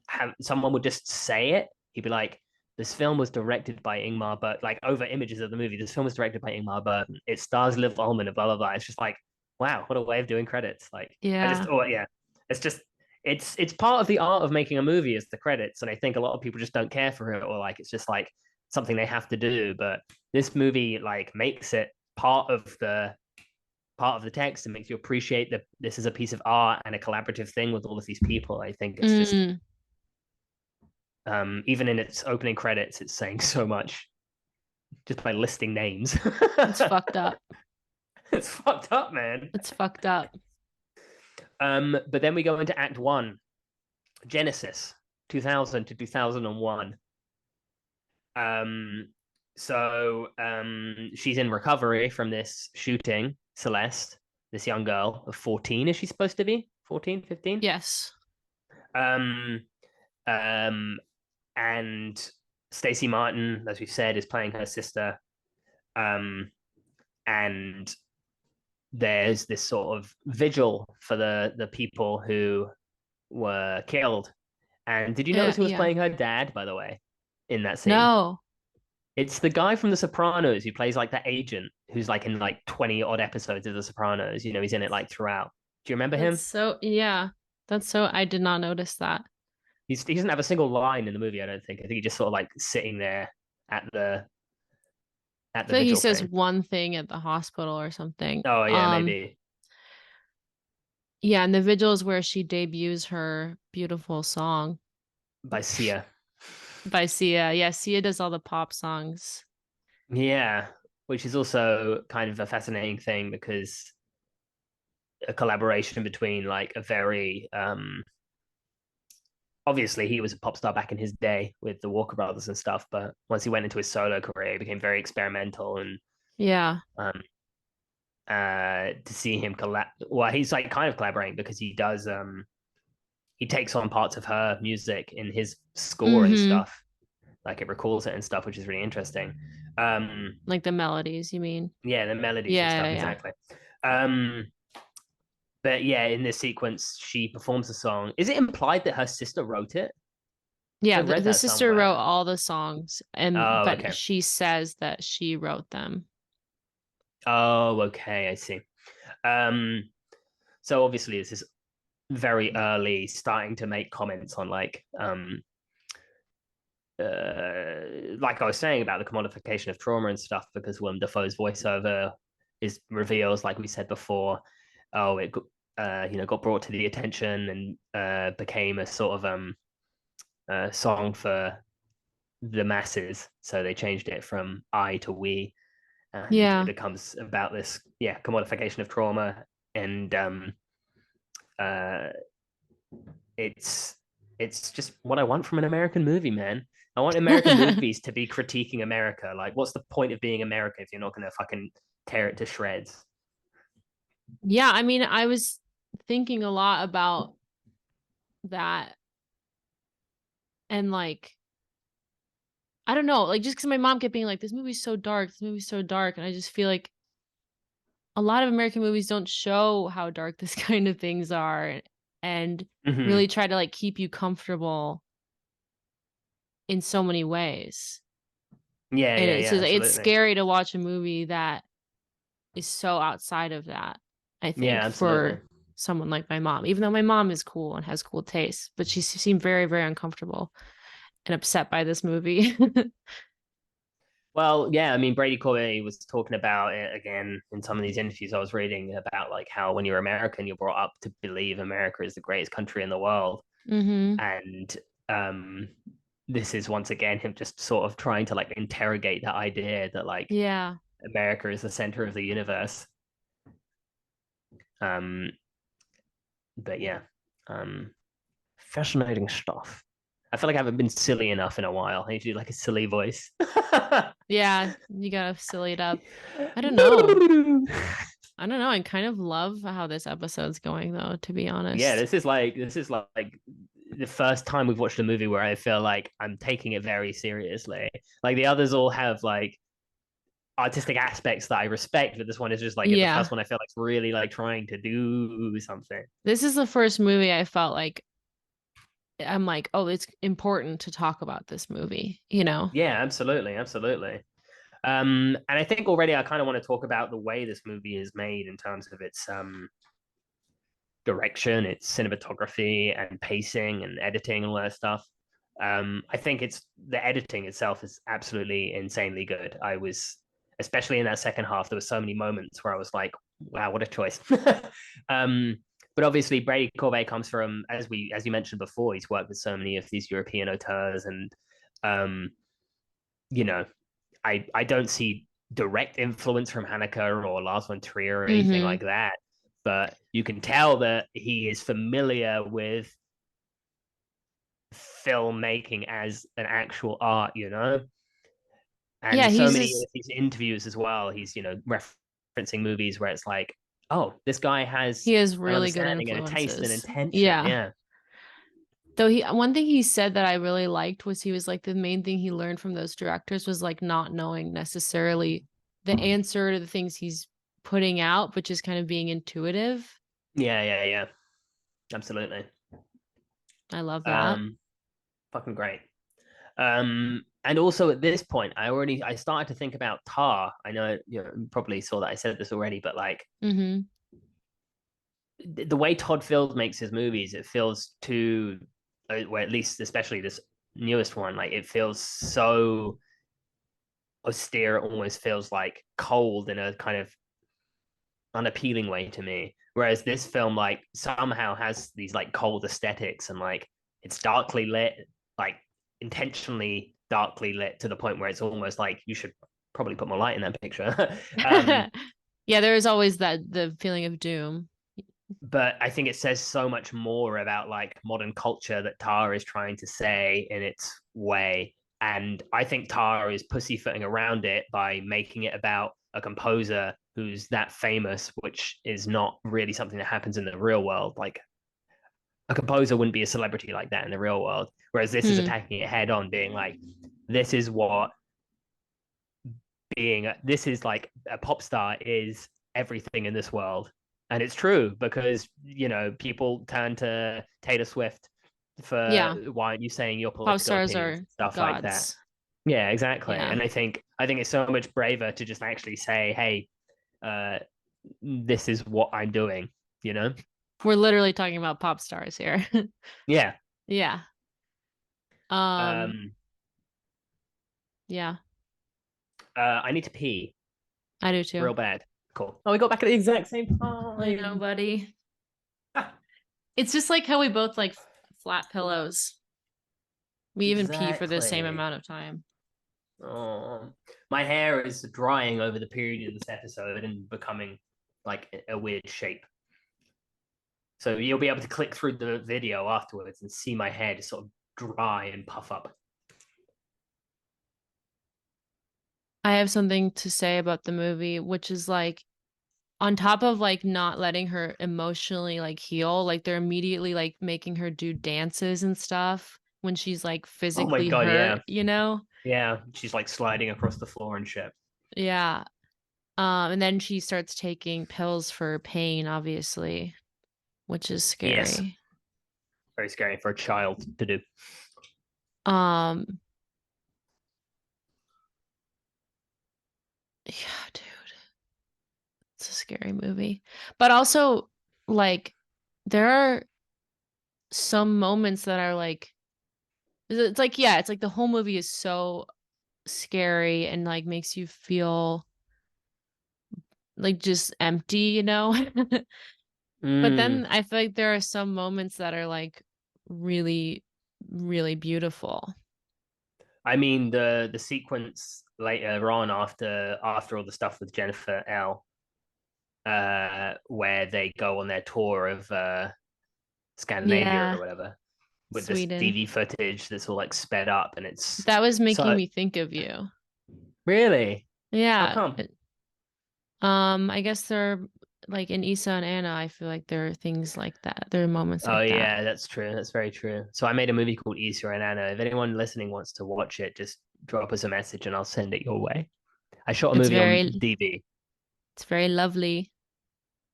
have someone would just say it. He'd be like, "This film was directed by Ingmar Bergman." Like over images of the movie, this film was directed by Ingmar Bergman. It stars Liv Ullmann and blah blah blah. It's just like, wow, what a way of doing credits. Like, Yeah. yeah, it's just it's part of the art of making a movie is the credits, and I think a lot of people just don't care for it or like it's just like something they have to do. But this movie like makes it part of the text and makes you appreciate that this is a piece of art and a collaborative thing with all of these people. I think it's just Mm, even in its opening credits, it's saying so much just by listing names. it's fucked up. It's fucked up, man. It's fucked up. But then we go into Act One, Genesis, 2000 to 2001. Um, she's in recovery from this shooting. Celeste, this young girl of 14, is she supposed to be 14, 15? Yes. Um, um, and Stacey Martin, as we said, is playing her sister. Um, and there's this sort of vigil for the people who were killed. And did you notice who was Yeah. playing her dad, by the way, in that scene? No. It's the guy from The Sopranos who plays like the agent who's like in like 20 odd episodes of The Sopranos. He's in it like throughout. Do you remember That's him? so, yeah. That's so, I did not notice that. He doesn't have a single line in the movie, I don't think. I think he just sort of like sitting there at the I at the feel like he vigil says thing. one thing at the hospital or something. Oh yeah, maybe Yeah, and the vigil is where she debuts her beautiful song by Sia. by Sia. Yeah, Sia does all the pop songs. Yeah, which is also kind of a fascinating thing because a collaboration between like a very obviously he was a pop star back in his day with the Walker Brothers and stuff, but once he went into his solo career, he became very experimental. And Yeah. um, to see him he's like kind of collaborating because he takes on parts of her music in his score and Mm-hmm. stuff, like it recalls it and stuff, which is really interesting. Um, Like the melodies, you mean? yeah, the melodies and Yeah, stuff, yeah, yeah. exactly. Um, but yeah, in this sequence, she performs a song. Is it implied that her sister wrote it? Because Yeah, I read the that sister wrote somewhere. all the songs, and Oh, but okay. she says that she wrote them. Oh, okay, I see. Um, so obviously this is very early, starting to make comments on like I was saying about the commodification of trauma and stuff, because Willem Dafoe's voiceover is reveals, like we said before, oh, it got brought to the attention and became a sort of song for the masses. So they changed it from I to we, and it Yeah. becomes about this, yeah, commodification of trauma. And uh, it's just what I want from an American movie, man. I want American movies to be critiquing America. Like, what's the point of being America if you're not going to fucking tear it to shreds? Yeah, I mean, I was thinking a lot about that, and like I don't know, like just because my mom kept being like, "This movie's so dark, this movie's so dark," and I just feel like a lot of American movies don't show how dark this kind of things are, and Mm-hmm. really try to like keep you comfortable in so many ways. Yeah, And yeah, it's yeah, just, it's absolutely. scary to watch a movie that is so outside of that, I think, Yeah, absolutely. for someone like my mom, even though my mom is cool and has cool tastes, but she seemed very, very uncomfortable and upset by this movie. Well, yeah, I mean, Brady Corbet was talking about it again in some of these interviews I was reading about like how when you're American, you're brought up to believe America is the greatest country in the world. Mm-hmm. And um, this is once again him just sort of trying to like interrogate that idea that like Yeah. America is the center of the universe. Um, but yeah, um, fascinating stuff. I feel like I haven't been silly enough in a while. I need to do like a silly voice. Yeah, you gotta silly it up. I don't know. I don't know. I kind of love how this episode's going, though, to be Yeah, honest. this is like the first time we've watched a movie where I feel like I'm taking it very seriously. Like the others all have like artistic aspects that I respect, but this one is just like the first Yeah. one I feel like really like trying to do something. This is the first movie I felt like I'm like, oh, it's important to talk about this movie, you know? Yeah, absolutely, absolutely. And I think already I kind of want to talk about the way this movie is made in terms of its direction, its cinematography and pacing and editing and all that stuff. I think it's the editing itself is absolutely insanely good. I was, especially in that second half, there were so many moments where I was like, wow, what a choice. um, but obviously Brady Corbet comes from, as you mentioned before, he's worked with so many of these European auteurs, and um, you know, I don't see direct influence from Haneke or Lars von Trier or anything Mm-hmm. like that, but you can tell that he is familiar with filmmaking as an actual art, you know? And Yeah, so he's many just of his interviews as well, he's, referencing movies where it's like, oh, this guy has he has an really good understanding and a taste and influences. intention. Yeah. Yeah. Though he one thing he said that I really liked was he was like the main thing he learned from those directors was like not knowing necessarily the answer to the things he's putting out, but just kind of being intuitive. Yeah, yeah, yeah. Absolutely. I love that. Um, fucking great. And also at this point, I started to think about Tar. I know you probably saw that I said this already, but like Mm-hmm. the way Todd Field makes his movies, it feels too, well, at least especially this newest one, like it feels so austere. It almost feels like cold in a kind of unappealing way to me. Whereas this film, like somehow has these like cold aesthetics and like it's darkly lit, like intentionally darkly lit to the point where it's almost like you should probably put more light in that picture. um, Yeah, there is always that the feeling of doom. but I think it says so much more about like modern culture that Tar is trying to say in its way. And I think Tar is pussyfooting around it by making it about a composer who's that famous, which is not really something that happens in the real world. Like a composer wouldn't be a celebrity like that in the real world. Whereas this is Hmm. attacking it head on, being like, this is what this is like a pop star is everything in this world. And it's true because, people turn to Taylor Swift for Yeah. why aren't you saying your Pop political stars opinions are and stuff like that. gods. Yeah, exactly. Yeah. And I think it's so much braver to just actually say, hey, uh, this is what I'm doing, you know? We're literally talking about pop stars here. Yeah. Yeah. Um, Um, yeah, I need to pee I do too. real bad. Cool. Oh, we got back at the exact same I know, time. buddy. Ah, It's just like how we both like flat pillows. We even pee for the same exactly. amount of time. Oh, my hair is drying over the period of this episode and becoming like a weird shape. So you'll be able to click through the video afterwards and see my hair just sort of dry and puff up. I have something to say about the movie, which is like on top of like not letting her emotionally like heal, like they're immediately like making her do dances and stuff when she's like Oh my physically god, hurt, yeah. you know? Yeah. She's like sliding across the floor and shit. Yeah. And then she starts taking pills for pain, obviously, which is Yes. scary. Very scary for a child to do. Um, yeah, dude, it's a scary movie. But also, like, there are some moments that are like, it's like, yeah, it's like the whole movie is so scary and like makes you feel like just empty, you know? But Mm. then I feel like there are some moments that are like really, really beautiful. I mean the sequence later on after all the stuff with Jennifer L, where they go on their tour of Scandinavia or Yeah, whatever, with this Sweden. DV footage that's all like sped up and it's That was making so me think of you. really how Yeah. come? I guess there are like in Issa and Anna, I feel like there are things like that. There are moments Oh like that. yeah, that's true. That's very true. So I made a movie called Issa and Anna. If anyone listening wants to watch it, just drop us a message and I'll send it your way. I shot a It's movie on very DV. it's very lovely.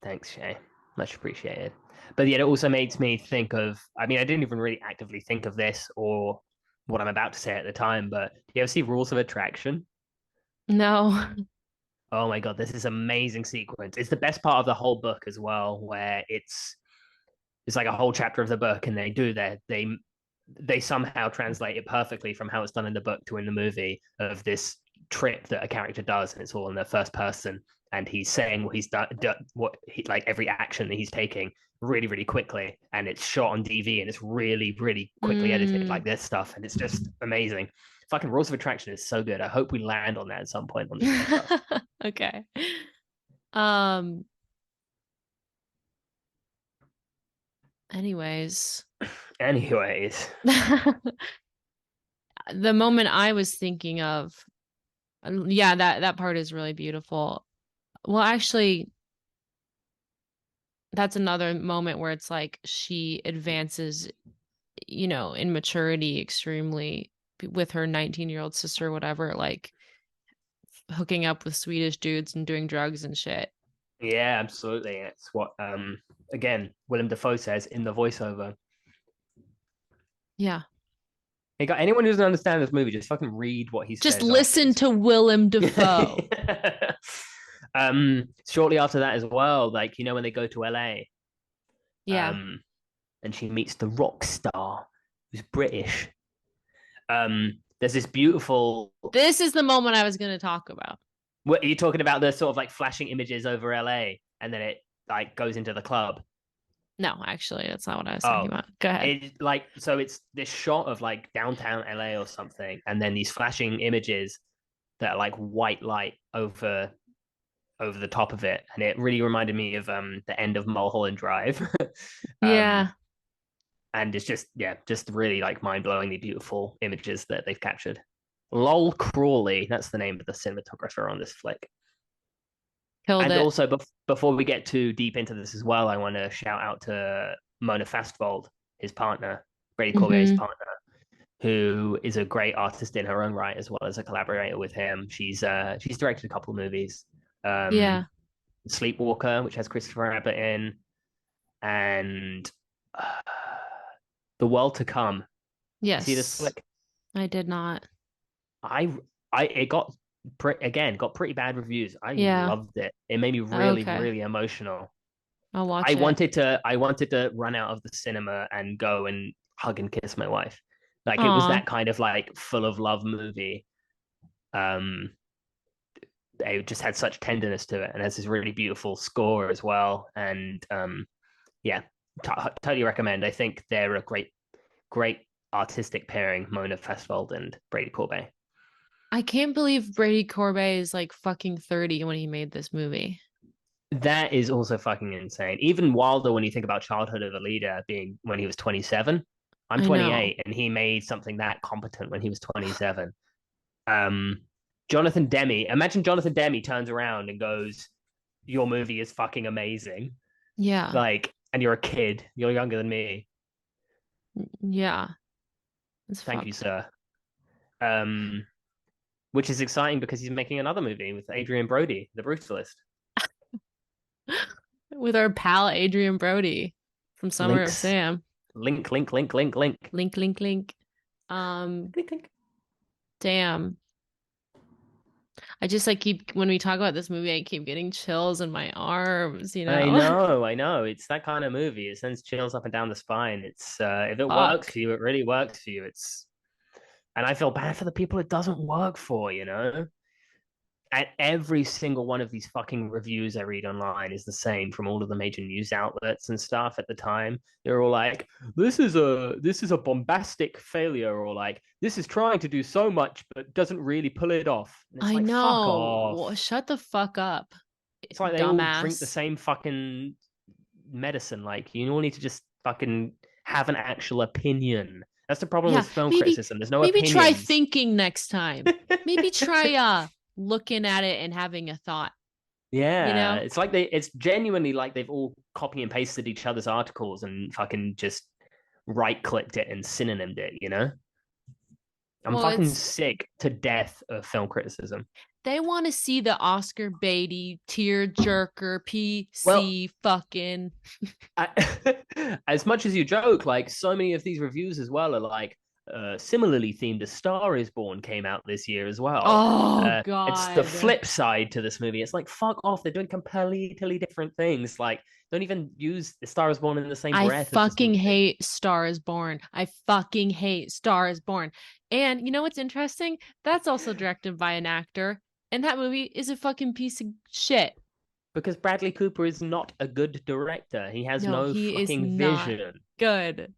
Thanks, Shay. Much appreciated. But yeah, it also makes me think of. I mean, I didn't even really actively think of this or what I'm about to say at the time. But do you ever see Rules of Attraction? No. Oh my god, this is amazing sequence. It's the best part of the whole book as well, where it's like a whole chapter of the book, and they somehow translate it perfectly from how it's done in the book to in the movie of this trip that a character does, and it's all in the first person, and he's saying what he's done, what he, like every action that he's taking really, really quickly, and it's shot on DV, and it's really, really quickly edited like Mm. this stuff, and it's just amazing. Fucking Rules of Attraction is so good. I hope we land on that at some point on this podcast. Okay. Um, anyways, Anyways, the moment I was thinking of, yeah, that part is really beautiful. Well, actually, that's another moment where it's like she advances, in maturity extremely with her 19-year-old sister, whatever, like hooking up with Swedish dudes and doing drugs and shit. yeah, absolutely. It's what again Willem Dafoe says in the voiceover. Yeah. Hey, got anyone who doesn't understand this movie, just fucking read what he Just says listen afterwards. to Willem Dafoe. Shortly after that as well, like when they go to LA, Yeah. um, and she meets the rock star who's British. There's this beautiful. This is the moment I was going to talk about. What are you talking about? The sort of like flashing images over LA, and then it like goes into the club. No, actually, that's not what I was talking Oh, about. Go ahead. it like so it's this shot of like downtown LA or something, and then these flashing images that are like white light over over the top of it, and it really reminded me of the end of Mulholland Drive. um, Yeah. and it's just just really like mind-blowingly beautiful images that they've captured. Lol Crawley, that's the name of the cinematographer on this flick. Killed And it. also, before we get too deep into this as well, I want to shout out to Mona Fastvold, his partner, Brady Corbet's Mm-hmm. partner, who is a great artist in her own right, as well as a collaborator with him. She's directed a couple of movies, Yeah. Sleepwalker, which has Christopher Abbott in, and uh, The World to Come. You see this Yes. flick? I did not. I it got got pretty bad reviews. I Yeah. loved it. It made me really Okay. really emotional. I'll watch it. I wanted to run out of the cinema and go and hug and kiss my wife. Like it was Aw. that kind of like full of love movie. Um, it just had such tenderness to it, and has this really beautiful score as well. And yeah, totally recommend. I think they're a great artistic pairing, Mona Fastvold and Brady Corbet. I can't believe Brady Corbet is like fucking 30 when he made this movie. That is also fucking insane. Even wilder when you think about Childhood of a Leader being when he was 27. I'm I know. 28, and he made something that competent when he was 27. Um, Jonathan Demme. Imagine Jonathan Demme turns around and goes, "Your movie is fucking amazing." Yeah. Like, and you're a kid. You're younger than me. Yeah. It's Thank you, fucked. sir. Um, which is exciting because he's making another movie with Adrian Brody, The Brutalist. With our pal Adrian Brody from Summer of Links, Sam. link, link, link, link, link, Link, link, link. Um, link, link. damn. I just like keep when we talk about this movie, I keep getting chills in my arms, you I know? know, I know. It's that kind of movie. It sends chills up and down the spine. It's if it works Fuck. for you, it really works for you. It's and I feel bad for the people it doesn't work for, you know? And every single one of these fucking reviews I read online is the same from all of the major news outlets and stuff at the time. They're all like, this is a bombastic failure, or like, this is trying to do so much but doesn't really pull it off. And it's I like, fuck know. off. Shut the fuck up, It's like they all drink the dumbass. same fucking medicine. Like, you all need to just fucking have an actual opinion. That's the problem Yeah, with film maybe criticism. There's no maybe try opinions. thinking next time. Maybe try looking at it and having a thought, you Yeah, know? it's like it's genuinely like they've all copy and pasted each other's articles and fucking just right clicked it and synonymed it, you know? I'm Well, fucking it's sick to death of film criticism. they want to see the Oscar Beatty tear jerker Well, PC fucking. as much as you joke, like so many of these reviews as well are like similarly themed. A Star Is Born came out this year as well. Oh It's the God. flip side to this movie. It's like fuck off. They're doing completely different things. Like don't even use A Star Is Born in the same I breath as this fucking movie hate Star is Born. I fucking hate Star is Born. And you know what's interesting? That's also directed by an actor. And that movie is a fucking piece of shit. because Bradley Cooper is not a good director. He has No, no he is fucking not vision. good.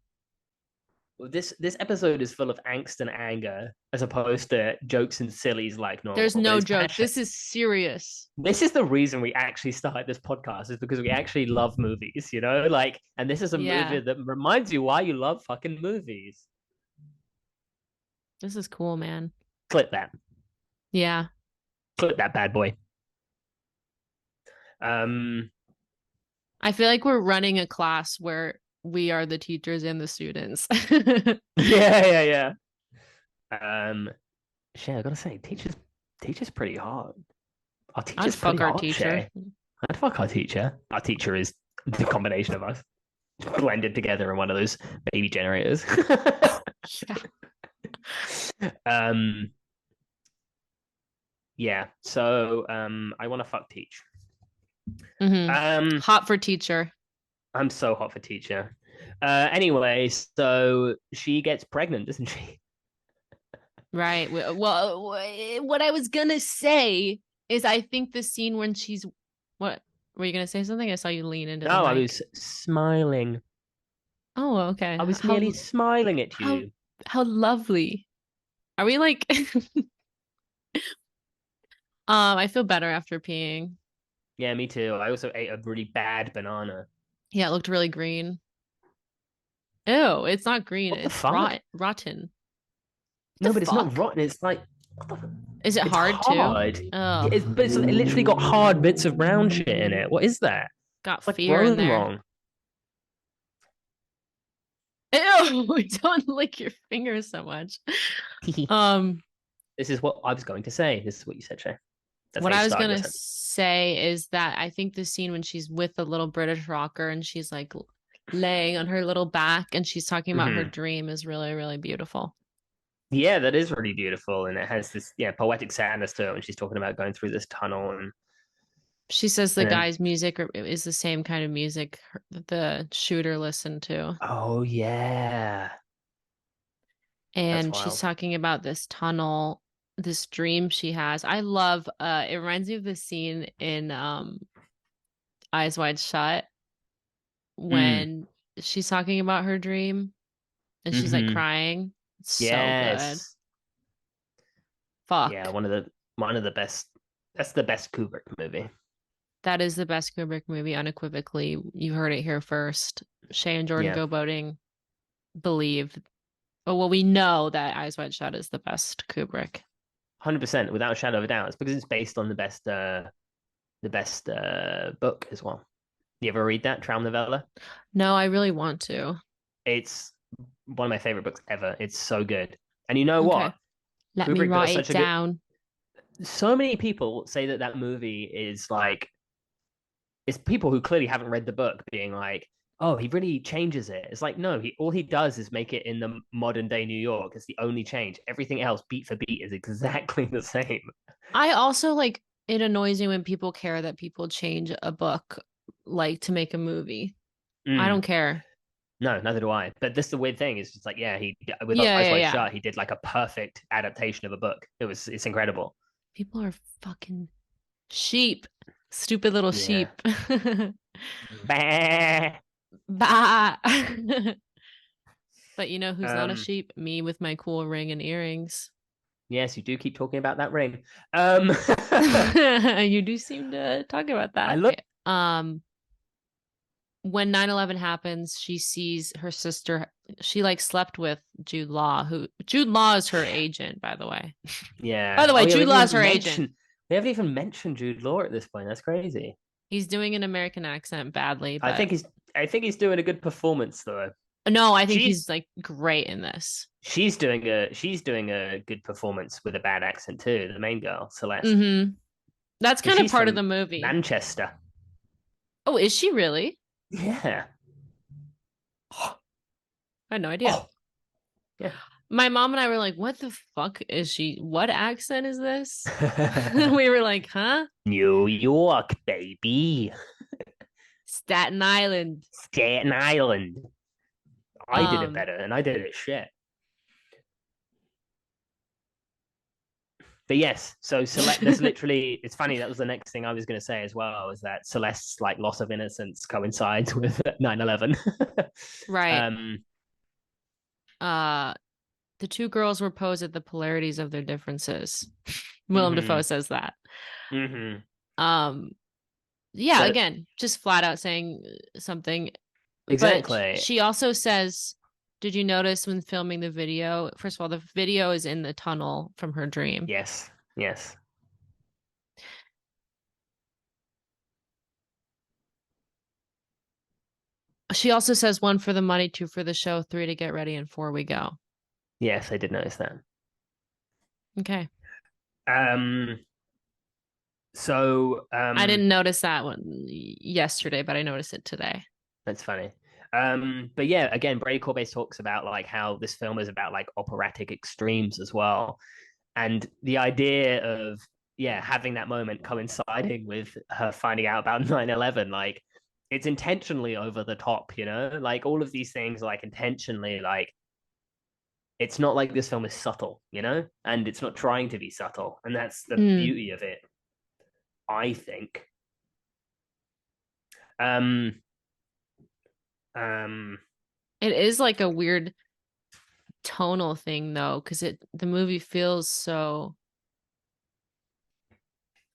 This episode is full of angst and anger as opposed to jokes and sillies like There's normal. But no it's joke. passion. This is serious. This is the reason we actually started this podcast is because we actually love movies, you know? Like, and this is a movie Yeah. that reminds you why you love fucking movies. This is cool, man. Clip that. Yeah. Clip that bad boy. Um, I feel like we're running a class where we are the teachers and the students. yeah. Shay, I gotta say, teachers pretty hard. Our I'd teacher's pretty fuck our hot, teacher. Shay. I'd fuck our teacher. Our teacher is the combination of us blended together in one of those baby generators. Yeah. um, yeah. So I want to fuck teach. Um, Hot for teacher. I'm so hot for teacher. Anyway, so she gets pregnant, doesn't she? Right. Well, what I was gonna say is I think the scene when she's what were you gonna say something? I saw you lean into the No, I mic. was smiling. Oh, okay. I was merely smiling at How you. how lovely. Are we like I feel better after peeing. Yeah, me too. I also ate a really bad banana. Yeah, it looked really green. Ew, it's not green. What the It's fuck? rotten. What No, the but it's not fuck? rotten. It's like, what the? Is it It's hard too? hard. Oh, Yeah, but it's literally got hard bits of brown shit in it. What is that? got It's like fear in grown there. wrong. Ew, don't lick your fingers so much. Um, This is what I was going to say. This is what you said, Shay. That's what how you I was started your gonna sentence. say is that I think the scene when she's with the little British rocker and she's like laying on her little back and she's talking about her Hmm. dream is really, really beautiful. Yeah, that is really beautiful, and it has this poetic sadness to it when she's talking about going through this tunnel, She says the and then guy's music is the same kind of music the shooter listened to. oh yeah, that's And she's wild. talking about this tunnel, this dream she has. I love it reminds me of the scene in Eyes Wide Shut Mm. when she's talking about her dream and she's like Hmm. crying. It's so good. Yes. Yeah, Fuck. one of the best. That's the best Kubrick movie. That is the best Kubrick movie, unequivocally. You heard it here first. Shay and Jordan Yeah, Go Boating believe. Oh, well, we know that Eyes Wide Shut is the best Kubrick. 100% without a shadow of a doubt. It's because it's based on the best book as well. You ever read that Traum novella? No, I really want to. It's one of my favorite books ever. It's so good. And you know Okay. what? Let me Kubrick write does it such a good. down. So many people say that that movie is like it's people who clearly haven't read the book being like, oh, he really changes it. It's like, no, he all he does is make it in the modern day New York. It's the only change. Everything else, beat for beat, is exactly the same. I also like it annoys me when people care that people change a book like to make a movie. I don't Mm, care. no, neither do I. But this is the weird thing. Is just like, yeah, he with Yeah, Eyes yeah, Wide yeah. Shut, he did like a perfect adaptation of a book. It's incredible. People are fucking sheep. Stupid little Yeah. sheep. Bah. Bah. But you know who's not a Um, sheep? Me with my cool ring and earrings. yes, you do keep talking about that ring. You do seem to talk about I that. look. Um, when 9/11 happens, she sees her sister. She like slept with Jude Law, who Jude Law is her agent, by the way. By Yeah. the Oh way, yeah, Jude Law is her agent. we haven't even mentioned Jude Law at this point. That's crazy. He's doing an American accent badly, I but think he's I think he's doing a good performance though. no, I think She's he's like great in this. she's doing a good performance with a bad accent too. The main girl, Celeste, Mm-hmm. That's because kind of she's part of the from movie. Manchester. Oh, is she really? Yeah. I had no idea. Oh, yeah. My mom and I were like, what the fuck is she? What accent is this? We were like, huh? New York, baby. Staten Island. Staten Island. I did it Um, better, and I did it shit. But yes, so Celeste. There's literally. It's funny. That was the next thing I was going to say as well. Was that Celeste's like loss of innocence coincides with 9/11. right. um. Uh, the two girls were posed at the polarities of their differences. Willem Dafoe Hmm. says that. Hmm. Um, yeah, But again, just flat out saying something. But exactly. she also says, did you notice when filming the video? First of all, the video is in the tunnel from her dream. Yes. Yes. She also says one for the money, two for the show, three to get ready, and four we go. Yes, I did notice that. Okay. Um. So I didn't notice that one yesterday, but I noticed it today. that's funny. But yeah, again, Brady Corbet talks about like how this film is about like operatic extremes as well. And the idea of having that moment coinciding with her finding out about 9/11, like it's intentionally over the top, like all of these things like intentionally like it's not like this film is subtle, and it's not trying to be subtle, and that's the Mm. beauty of it, I think. um um It is like a weird tonal thing though, because the movie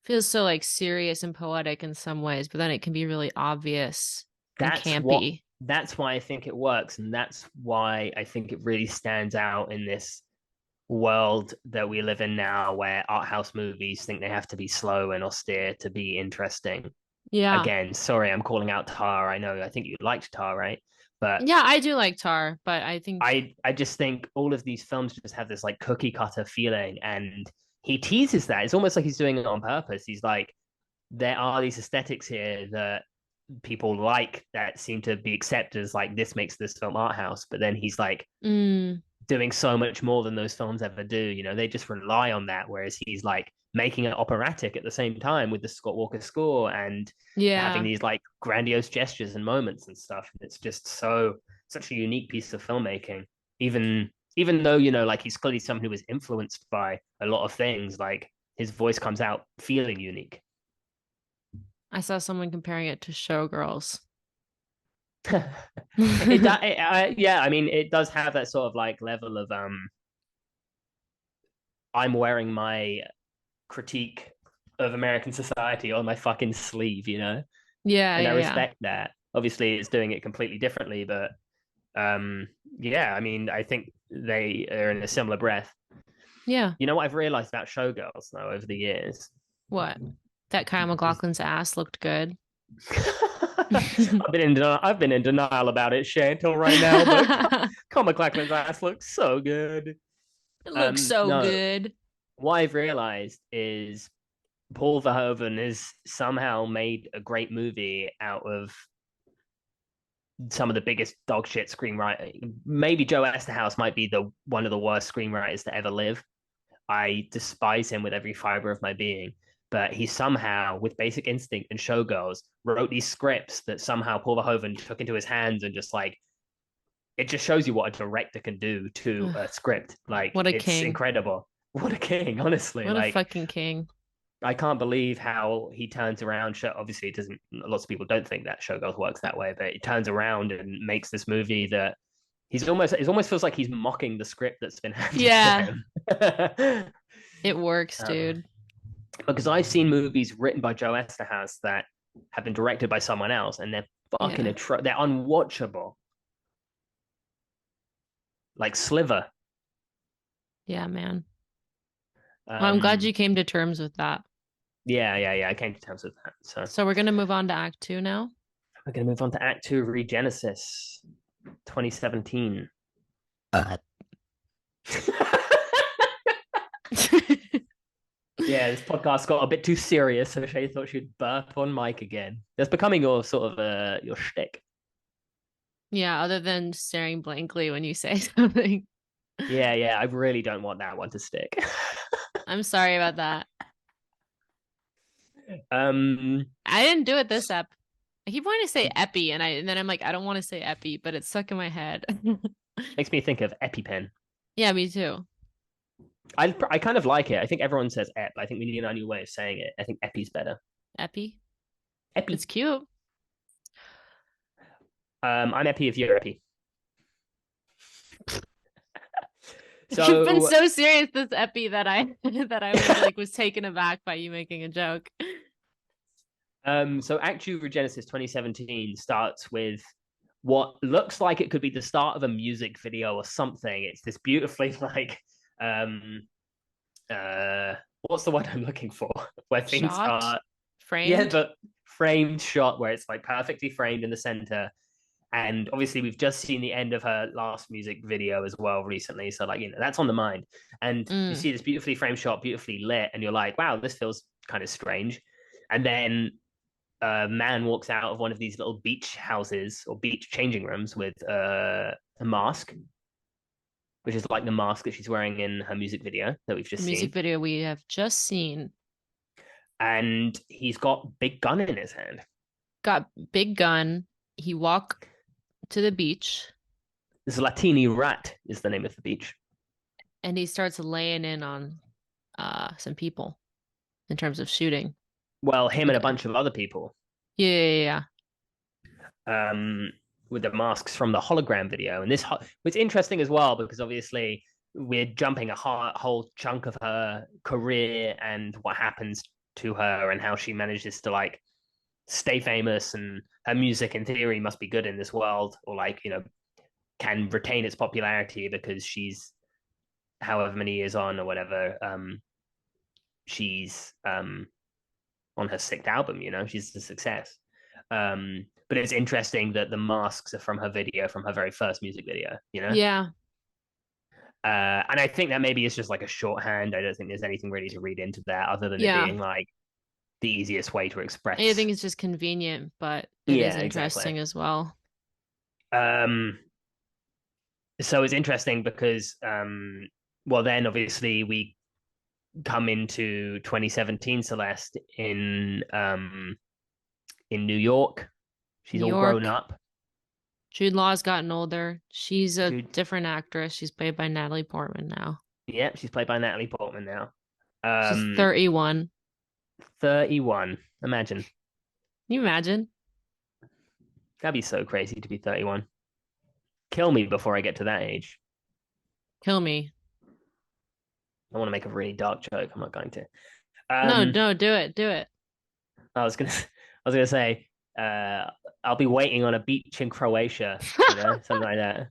Feels so like serious and poetic in some ways, but then it can be really obvious and That's what campy. that's why I think it works, and that's why I think it really stands out in this world that we live in now, where art house movies think they have to be slow and austere to be interesting. Yeah. Again, sorry, I'm calling out Tar. I think you liked Tar, right? But Yeah, I do like Tar, but I think I just think all of these films just have this like cookie cutter feeling, and he teases that. It's almost like he's doing it on purpose. He's like, there are these aesthetics here that people like that seem to be accepted as like this makes this film art house, but then he's like mm, doing so much more than those films ever do. They just rely on that, whereas he's like making it operatic at the same time with the Scott Walker score and having yeah. these like grandiose gestures and moments and stuff. It's just such a unique piece of filmmaking. Even though like he's clearly someone who was influenced by a lot of things, like his voice comes out feeling unique. I saw someone comparing it to Showgirls. Yeah, I mean, it does have that sort of like level of I'm wearing my critique of American society on my fucking sleeve, Yeah, and I yeah, yeah. respect that. Obviously, it's doing it completely differently, but yeah, I mean, I think they are in a similar breath. Yeah. You know what I've realized about Showgirls though over the years? What? That Kyle Is MacLachlan's ass looked good. I've been in denial about it, Shea, until right now, but Kyle MacLachlan's ass looks so good. It looks so No, good. what I've realized is Paul Verhoeven has somehow made a great movie out of some of the biggest dog shit screenwriting. Maybe Joe Esterhaus might be the one of the worst screenwriters to ever live. I despise him with every fiber of my being. But he somehow, with Basic Instinct and Showgirls, wrote these scripts that somehow Paul Verhoeven took into his hands and just like it just shows you what a director can do to a script. Like What a it's king. incredible. What a king, honestly. What a Like fucking king. I can't believe how he turns around. Obviously, it doesn't. Lots of people don't think that Showgirls works that way, but he turns around and makes this movie that it almost feels like he's mocking the script that's been handed to Yeah, him. it works, um, dude. because I've seen movies written by Joe Esterhaus that have been directed by someone else, and they're fucking Yeah. they're unwatchable. Like Sliver. Yeah, man. Well, I'm glad Um, you came to terms with that. yeah. I came to terms with that. So So we're gonna move on to Act Two now. we're gonna move on to Act Two, Regenesis, 2017. Yeah, this podcast got a bit too serious, so Shay thought she'd burp on mic again. That's becoming your sort of your shtick. Yeah, other than staring blankly when you say something. Yeah, I really don't want that one to stick. I'm sorry about that. um, I didn't do it this ep. I keep wanting to say epi, and then I'm like, I don't want to say epi, but it's stuck in my head. makes me think of EpiPen. Yeah, me too. I kind of like it. I think everyone says ep. I think we need a new way of saying it. I think epi's better. Epi. Epi. It's cute. I'm epi if you're epi. You've been So so serious this epi that I that I was like was taken aback by you making a joke. so Act Two Regenesis 2017 starts with what looks like it could be the start of a music video or something. It's this beautifully like um what's the word I'm looking for? Where things Shot, are framed. the framed shot where it's like perfectly framed in the center. And obviously we've just seen the end of her last music video as well recently. So like, that's on the mind. And you Mm. see this beautifully framed shot, beautifully lit, and you're like, wow, this feels kind of strange. And then a man walks out of one of these little beach houses or beach changing rooms with a mask, which is like the mask that she's wearing in her music video that we've The just music seen. video we have just seen And he's got big gun in his hand. got big gun. He walk to the beach Zlatini Rat is the name of the beach. and he starts laying in on some people in terms of shooting. Well, him and a Okay. bunch of other people. Yeah. With the masks from the hologram video. And this was interesting as well because obviously we're jumping a whole chunk of her career and what happens to her and how she manages to like stay famous, and her music in theory must be good in this world, or like, can retain its popularity because she's however many years on or whatever. She's on her sixth album, she's a success. But it's interesting that the masks are from her very first music video. Yeah. And I think that maybe it's just like a shorthand. I don't think there's anything really to read into that other than it Yeah. being like the easiest way to I express. think it's just convenient, but it is Yeah, interesting exactly. as well. Um, so it's interesting because, well, then obviously we come into 2017 Celeste in New York. She's New all grown York. up. Jude Law's gotten older. She's a Dude, different actress. She's played by Natalie Portman now. yeah, she's played by Natalie Portman now. She's Um, 31. 31. Imagine. Can you imagine? That'd be so crazy to be 31. Kill me before I get to that age. Kill me. I want to make a really dark joke. I'm not going to. No, Um, no, do it. Do it. I was gonna, I was gonna say, I'll be waiting on a beach in Croatia, something like that.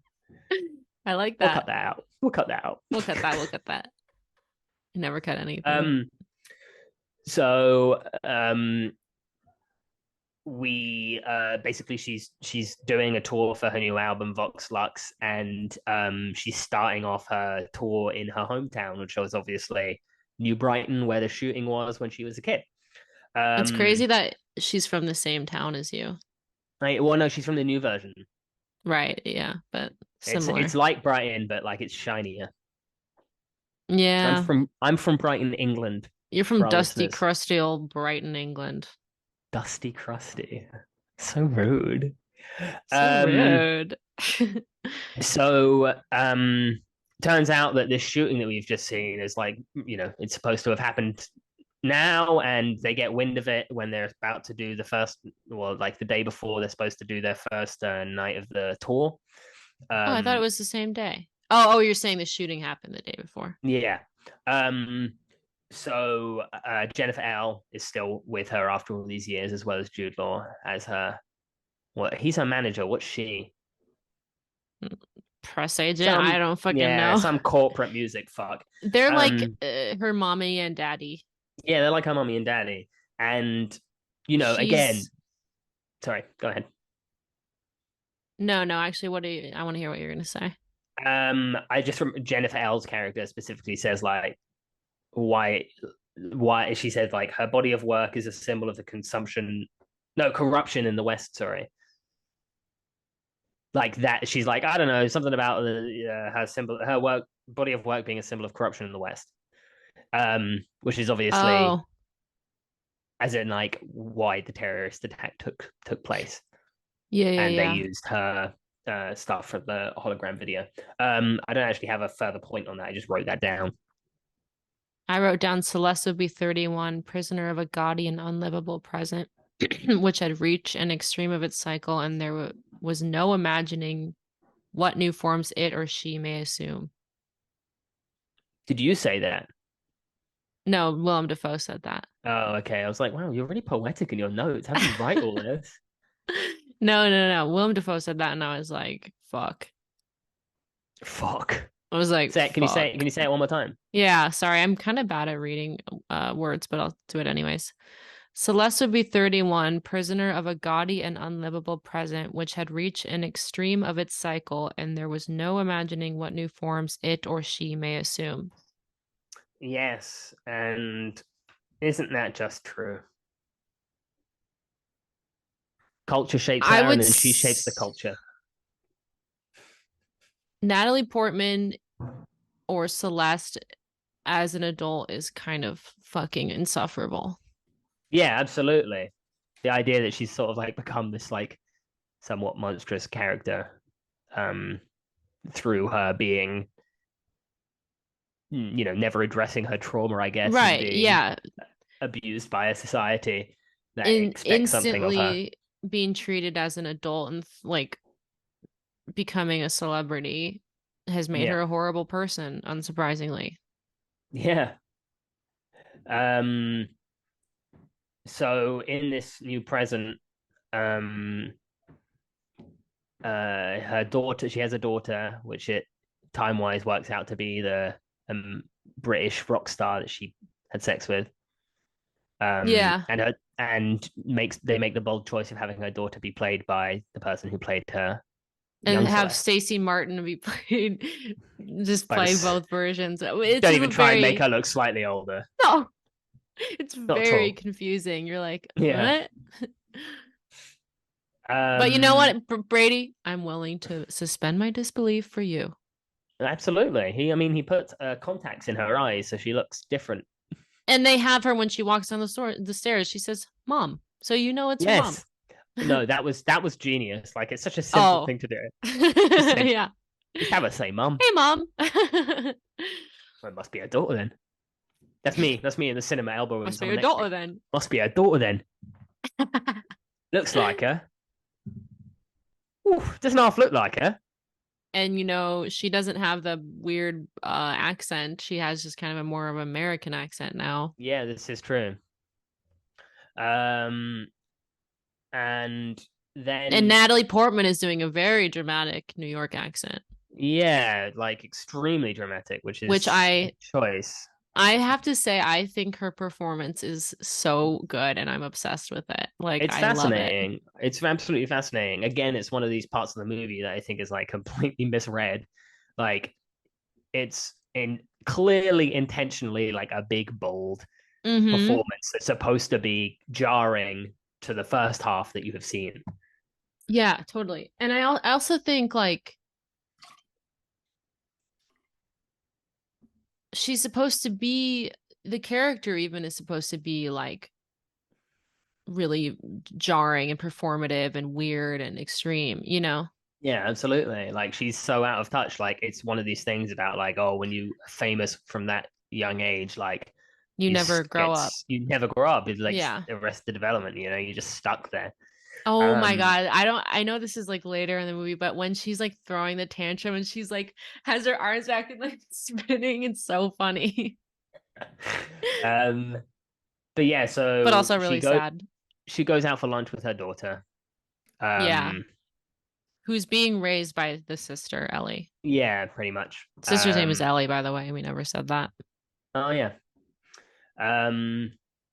I like We'll cut that. that out. We'll cut that out. We'll cut that. We'll cut that. Never cut anything. Um, so we basically she's doing a tour for her new album Vox Lux, and she's starting off her tour in her hometown, which was obviously New Brighton, where the shooting was when she was a kid. It's crazy Um, that she's from the same town as you. well, no, she's from the new version. Right, yeah, but It's similar. like Brighton, but like it's shinier. So Yeah. I'm from Brighton, England, You're from for our dusty, listeners. crusty old Brighton, England. Dusty, crusty, so rude. So Um, rude. so turns out that this shooting that we've just seen is like, it's supposed to have happened now, and they get wind of it when they're about to do the first, well, like the day before they're supposed to do their first night of the tour. Oh, I thought it was the same day. Oh, you're saying the shooting happened the day before. Yeah. Um, so Jennifer L is still with her after all these years, as well as Jude Law as her. What he's her manager. What's she? Press agent? I Some don't fucking yeah, know. some corporate music fuck. They're like Um, her mommy and daddy. yeah, they're like her mommy and daddy, and again, She's sorry, go ahead. no, actually, what do you? I want to hear what you're gonna say. I just from Jennifer L's character specifically says like why she said like her body of work is a symbol of the consumption, no, corruption in the West. Sorry, like that. She's like, I don't know, something about her work body of work being a symbol of corruption in the West. Which is obviously Oh, as in like why the terrorist attack took place, yeah, yeah, and they yeah. used her stuff for the hologram video. I don't actually have a further point on that. I just wrote that down. I wrote down Celeste would be 31, prisoner of a gaudy and unlivable present, which had reached an extreme of its cycle, and there was no imagining what new forms it or she may assume. Did you say that? No, Willem Dafoe said that. Oh, okay. I was like, wow, you're really poetic in your notes. How do you write all this? No, no, no. Willem Dafoe said that, and I was like, fuck. Fuck. I was like, Say it. Can you say fuck. it? Can you say it one more time? Yeah, sorry. I'm kind of bad at reading words, but I'll do it anyways. Celeste would be 31, prisoner of a gaudy and unlivable present, which had reached an extreme of its cycle, and there was no imagining what new forms it or she may assume. Yes. And isn't that just true? Culture shapes I her, and would. then she shapes the culture. Natalie Portman or Celeste as an adult is kind of fucking insufferable. Yeah, absolutely. The idea that she's sort of like become this like somewhat monstrous character um through her being never addressing her trauma, I guess, and Right. being Yeah. abused by a society that expects something of her. Instantly being treated as an adult and like becoming a celebrity has made Yeah. her a horrible person, unsurprisingly. Yeah. Um So in this new present, her daughter, she has a daughter, which it time wise works out to be the um British rock star that she had sex with. Yeah. And they make the bold choice of having her daughter be played by the person who played her And young have Celeste. Stacey Martin be played, just But play it's, both versions. It's don't a even try and make very her look slightly older. no, it's Not at very all. confusing. You're like, Yeah. what? But you know Um what, Brady? I'm willing to suspend my disbelief for you. Absolutely. He put contacts in her eyes so she looks different. And they have her when she walks down the stairs. She says, "Mom," so you know it's her mom. Yes. No, that was genius. Like it's such a simple Oh, thing to do. Just say, yeah. just have her say, "Mum." Hey, mom. Well, it must be her daughter then. That's me. That's me in the cinema elbowing Must be someone your next to me. daughter then. Must be her daughter then. Looks like her. Ooh, doesn't half look like her. And she doesn't have the weird accent. She has just kind of a more of an American accent now. Yeah, this is true. Um, and And then Natalie Portman is doing a very dramatic New York accent, yeah, like extremely dramatic, which which is a I choice. I have to say I think her performance is so good and I'm obsessed with it. Like It's I love it. fascinating. It's absolutely fascinating. Again, it's one of these parts of the movie that I think is like completely misread. Like it's in clearly intentionally like a big bold Mhm. performance that's supposed to be jarring to the first half that you have seen. Yeah, totally. And I also think like she's supposed to be the character even is supposed to be like really jarring and performative and weird and extreme. Yeah, absolutely. Like she's so out of touch. Like it's one of these things about like, oh, when you are famous from that young age, like You never grow up. you never grow up. It's like Yeah. the rest of the development, you're just stuck there. Oh my Um, God. I know this is like later in the movie, but when she's like throwing the tantrum and she's like has her arms back and like spinning, it's so funny. um, but yeah, But so also really sad. she goes out for lunch with her daughter. Yeah. Um, Who's being raised by the sister, Ellie. yeah, pretty much. Sister's name is Ellie, by the way. We never said that. Oh yeah. Um,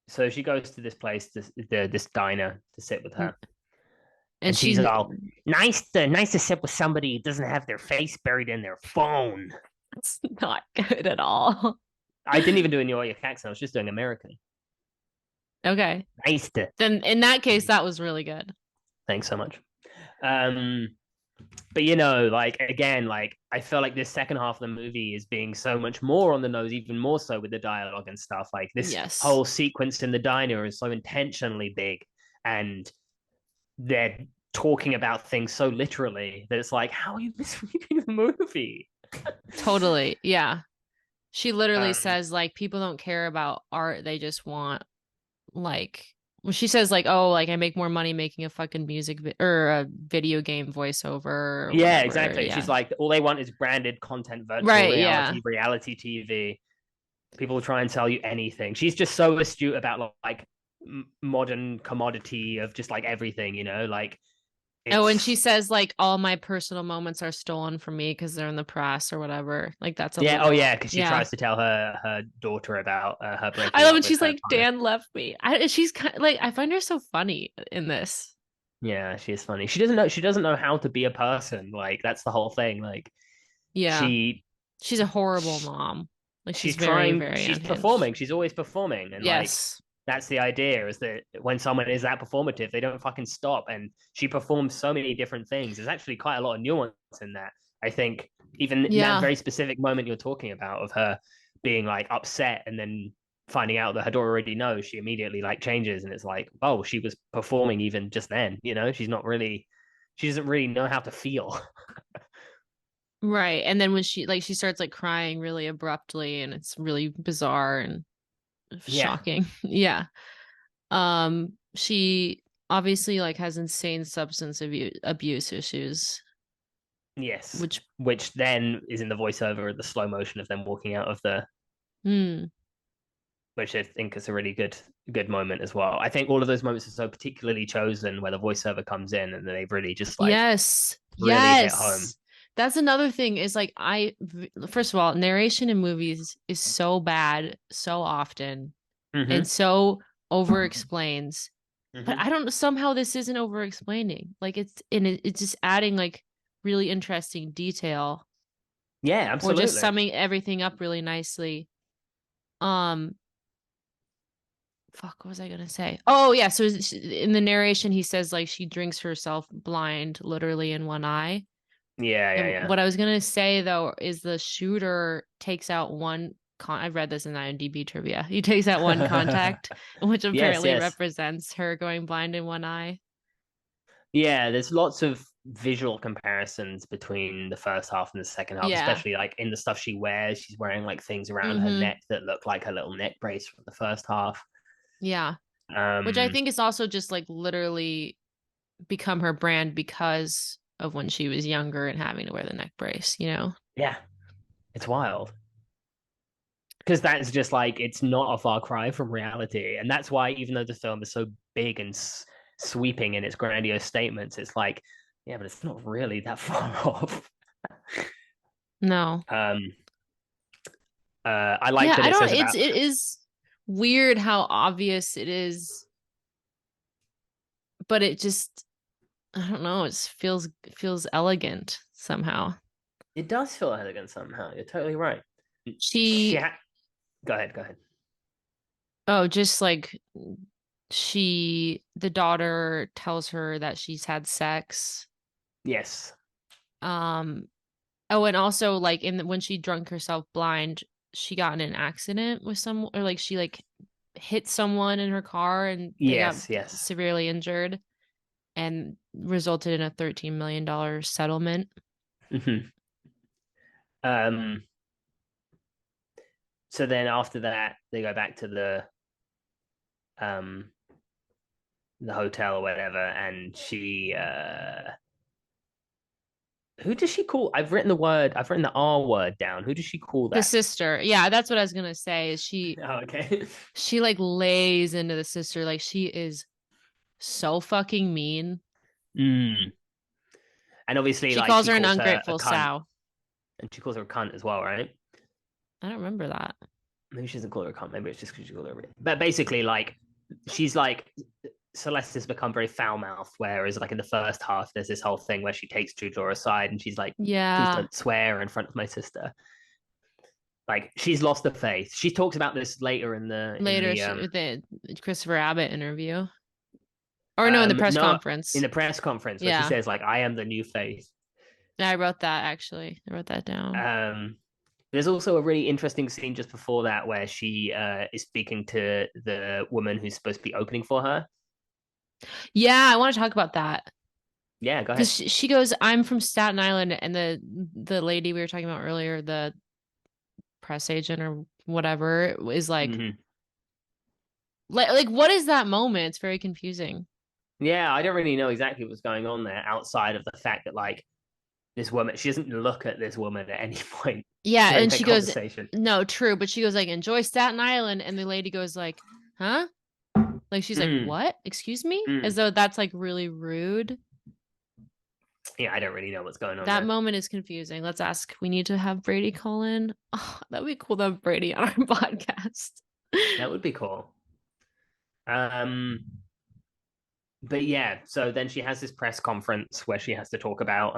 so she goes to this place, this diner to sit with her, And and she's she all nice to sit with somebody who doesn't have their face buried in their phone. it's not good at all. I didn't even do a New York accent. I was just doing American. Okay. Nice to. Then in that case, that was really good. Thanks so much. Um, but like again, like I feel like this second half of the movie is being so much more on the nose, even more so with the dialogue and stuff. Like this Yes. whole sequence in the diner is so intentionally big, and they're talking about things so literally that it's like, how are you misreading the movie? Totally. Yeah. She literally um, says like people don't care about art, they just want like when she says like, oh, like I make more money making a fucking or a video game voiceover or yeah, whatever. exactly. Yeah. She's like, all they want is branded content, virtual Right, yeah. reality TV. People try and sell you anything. She's just so astute about like modern commodity of just like everything, like Oh, and she it's says like all my personal moments are stolen from me because they're in the press or whatever. Like that's a yeah, oh little yeah, because she yeah. tries to tell her daughter about her I breaking love up when with she's her like, partner. Dan left me. She's kind of like I find her so funny in this. Yeah, she is funny. She doesn't know how to be a person. Like that's the whole thing. Like Yeah. she She's a horrible mom. Like she's very, very she's unhinged. performing. She's always performing, and like Yes. that's the idea is that when someone is that performative, they don't fucking stop. And she performs so many different things. There's actually quite a lot of nuance in that. I think even in that Yeah. very specific moment you're talking about of her being like upset and then finding out that her daughter already knows, she immediately like changes, and it's like, oh, she was performing even just then. She doesn't really know how to feel. Right. And then when she starts like crying really abruptly and it's really bizarre and Yeah. shocking. Yeah. She obviously like has insane substance abuse issues, Yes. which Which then is in the voiceover of the slow motion of them walking out of the hmm, which I think is a really good moment as well. I think all of those moments are so particularly chosen where the voiceover comes in and they really just like Yes. really hit home. Yes. That's another thing is like first of all, narration in movies is so bad so often and Mm-hmm. so over explains. But Mm-hmm. I don't somehow this isn't over explaining. Like it's just adding like really interesting detail Yeah, or just absolutely. summing everything up really nicely. Um fuck, what was I gonna say? Oh yeah, so in the narration he says like she drinks herself blind literally in one eye. Yeah, yeah, And yeah. what I was gonna say though is the shooter takes out I read this in IMDb trivia. He takes out one contact, which Yes, apparently yes. represents her going blind in one eye. Yeah, there's lots of visual comparisons between the first half and the second half, Yeah. especially like in the stuff she wears. She's wearing like things around her Mm-hmm. neck that look like her little neck brace from the first half. Yeah. Which I Um, think is also just like literally become her brand because of when she was younger and having to wear the neck brace, you know? yeah, it's wild. Because that's just like it's not a far cry from reality, and that's why even though the film is so big and sweeping in its grandiose statements, it's like, yeah, but it's not really that far off. No. Um, I like Yeah, that I it don't says about it is weird how obvious it is, but it just I don't know, it feels elegant somehow. it does feel elegant somehow. You're totally right. She Go ahead, go ahead. oh, just like the daughter tells her that she's had sex. Yes, Um oh, and also like when she drunk herself blind, she got in an accident with some or like she like hit someone in her car and they got yes, yes. severely injured and resulted in a $13 million settlement. Hmm. Um, so then after that, they go back to um the hotel or whatever, and she who does she call? I've written the R word down. Who does she call The that? sister, yeah, that's what I was gonna say. Is Oh, okay. she like lays into the sister like she is so fucking mean. Mm. And obviously, She like calls she her an calls her a ungrateful cunt, sow. and she calls her a cunt as well, right? I don't remember that. Maybe she doesn't call her a cunt. Maybe it's just because she calls her. But basically, like she's like Celeste has become very foul mouthed, whereas like in the first half, there's this whole thing where she takes Jude Law aside and she's like, "Please Yeah, don't swear in front of my sister." Like she's lost the faith. She talks about this later in later the the Christopher Abbott interview, or no, in the press no, in conference. the press conference where she Yeah, says like, "I am the new faith." yeah, I wrote that actually. I wrote that down. Um, there's also a really interesting scene just before that where she is speaking to the woman who's supposed to be opening for her. Yeah, I want to talk about that Yeah, go because ahead. she goes, "I'm from Staten Island," and the lady we were talking about earlier, the press agent or whatever, is Mm-hmm. like what is that moment? It's very confusing. Yeah, I don't really know exactly what's going on there outside of the fact that like this woman, she doesn't look at this woman at any point Yeah, during and the she goes, conversation. "No, true," but she goes like, "Enjoy Staten Island," and the lady goes like, "Huh?" Like she's like, Mm, "What? Excuse me?" As mm. though that's like really rude. Yeah, I don't really know what's going on That there. moment is confusing. Let's ask. We need to have Brady call in. Oh, that'd be cool to have Brady on our podcast. That would be cool. Um, but yeah, so then she has this press conference where she has to talk about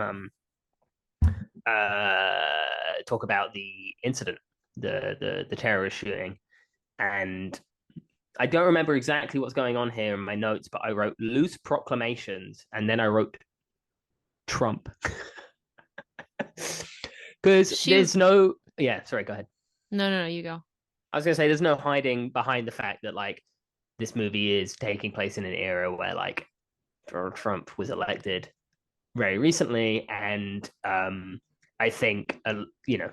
the incident, the terrorist shooting, and I don't remember exactly what's going on here in my notes, but I wrote loose proclamations and then I wrote Trump because She there's no yeah. Sorry, go ahead. no, you go. I was gonna say there's no hiding behind the fact that like this movie is taking place in an era where like Donald Trump was elected very recently, and I think you know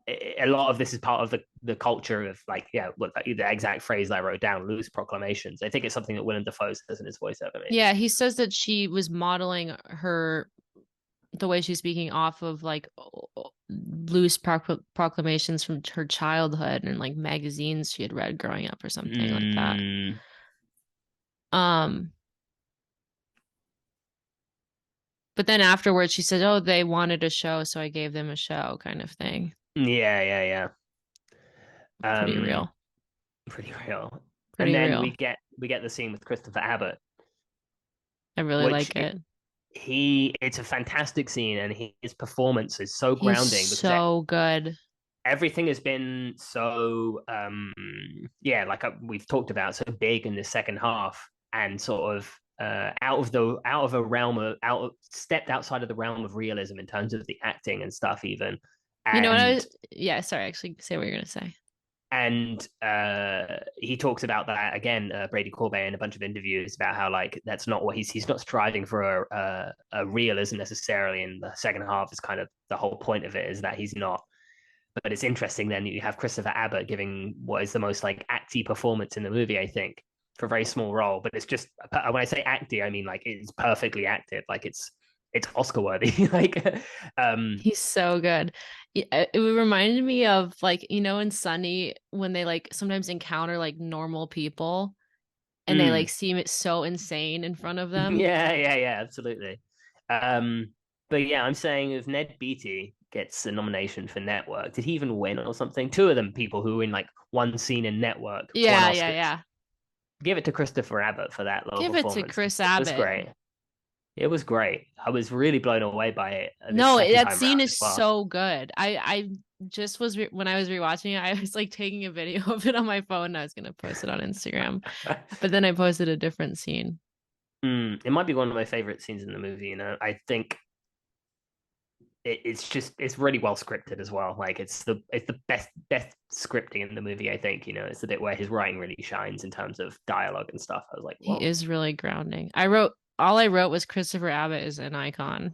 a lot of this is part of the culture of like yeah what the exact phrase I wrote down loose proclamations. I think it's something that Willem Dafoe says in his voiceover maybe. Yeah, he says that she was modeling her the way she's speaking off of like loose proclamations from her childhood and like magazines she had read growing up or something like that. Mm, Um, but then afterwards she said, "Oh, they wanted a show, so I gave them a show," kind of thing. yeah, yeah, yeah. Pretty real. Pretty real. And Pretty then real. we get the scene with Christopher Abbott, I really which like it. it's a fantastic scene, and his performance is so He's grounding because so good. everything has been so yeah, like we've talked about, so big in the second half, and sort of out of a realm of stepped outside of the realm of realism in terms of the acting and stuff even. You know what I And was, yeah, sorry, actually say what you're gonna say. he talks about that again, Brady Corbet, in a bunch of interviews about how like that's not what he's not striving for a realism necessarily. In the second half is kind of the whole point of it, is that he's not. But it's interesting then you have Christopher Abbott giving what is the most like acty performance in the movie, I think, for a very small role. But it's just, when I say acty, I mean like it's perfectly acted, like it's Oscar worthy. Like He's so good. It reminded me of like, in Sunny when they like sometimes encounter like normal people and they like mm, seem it so insane in front of them. yeah, yeah, yeah, absolutely. Um, but yeah, I'm saying if Ned Beatty gets a nomination for Network, did he even win or something? Two of them people who were in like one scene in Network won Yeah, yeah, Oscars. yeah. Give it to Christopher Abbott for that little Give it to performance. Chris It was Abbott. great. It was great. I was really blown away by it this No, second that time scene round is as well. so good. I just was when I was rewatching it, I was like taking a video of it on my phone and I was gonna post it on Instagram. But then I posted a different scene. It might be one of my favorite scenes in the movie. I think it's just it's really well scripted as well. Like it's the best scripting in the movie. I think it's the bit where his writing really shines in terms of dialogue and stuff. I was like, He whoa. is really grounding. All I wrote was Christopher Abbott is an icon.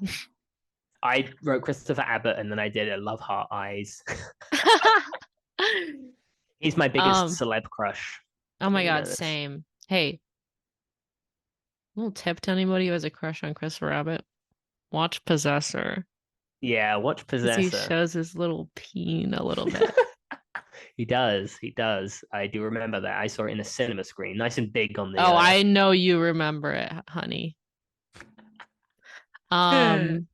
I wrote Christopher Abbott and then I did a Love Heart Eyes. He's my biggest um, celeb crush. oh I know my you God, know this. same. Hey, little tip to anybody who has a crush on Christopher Abbott. Watch Possessor. Yeah, watch Because he Possessor. shows his little peen a little bit. He does. He does. I do remember that. I saw it in a cinema screen, nice and big on the Oh, I know you remember it, honey. Um,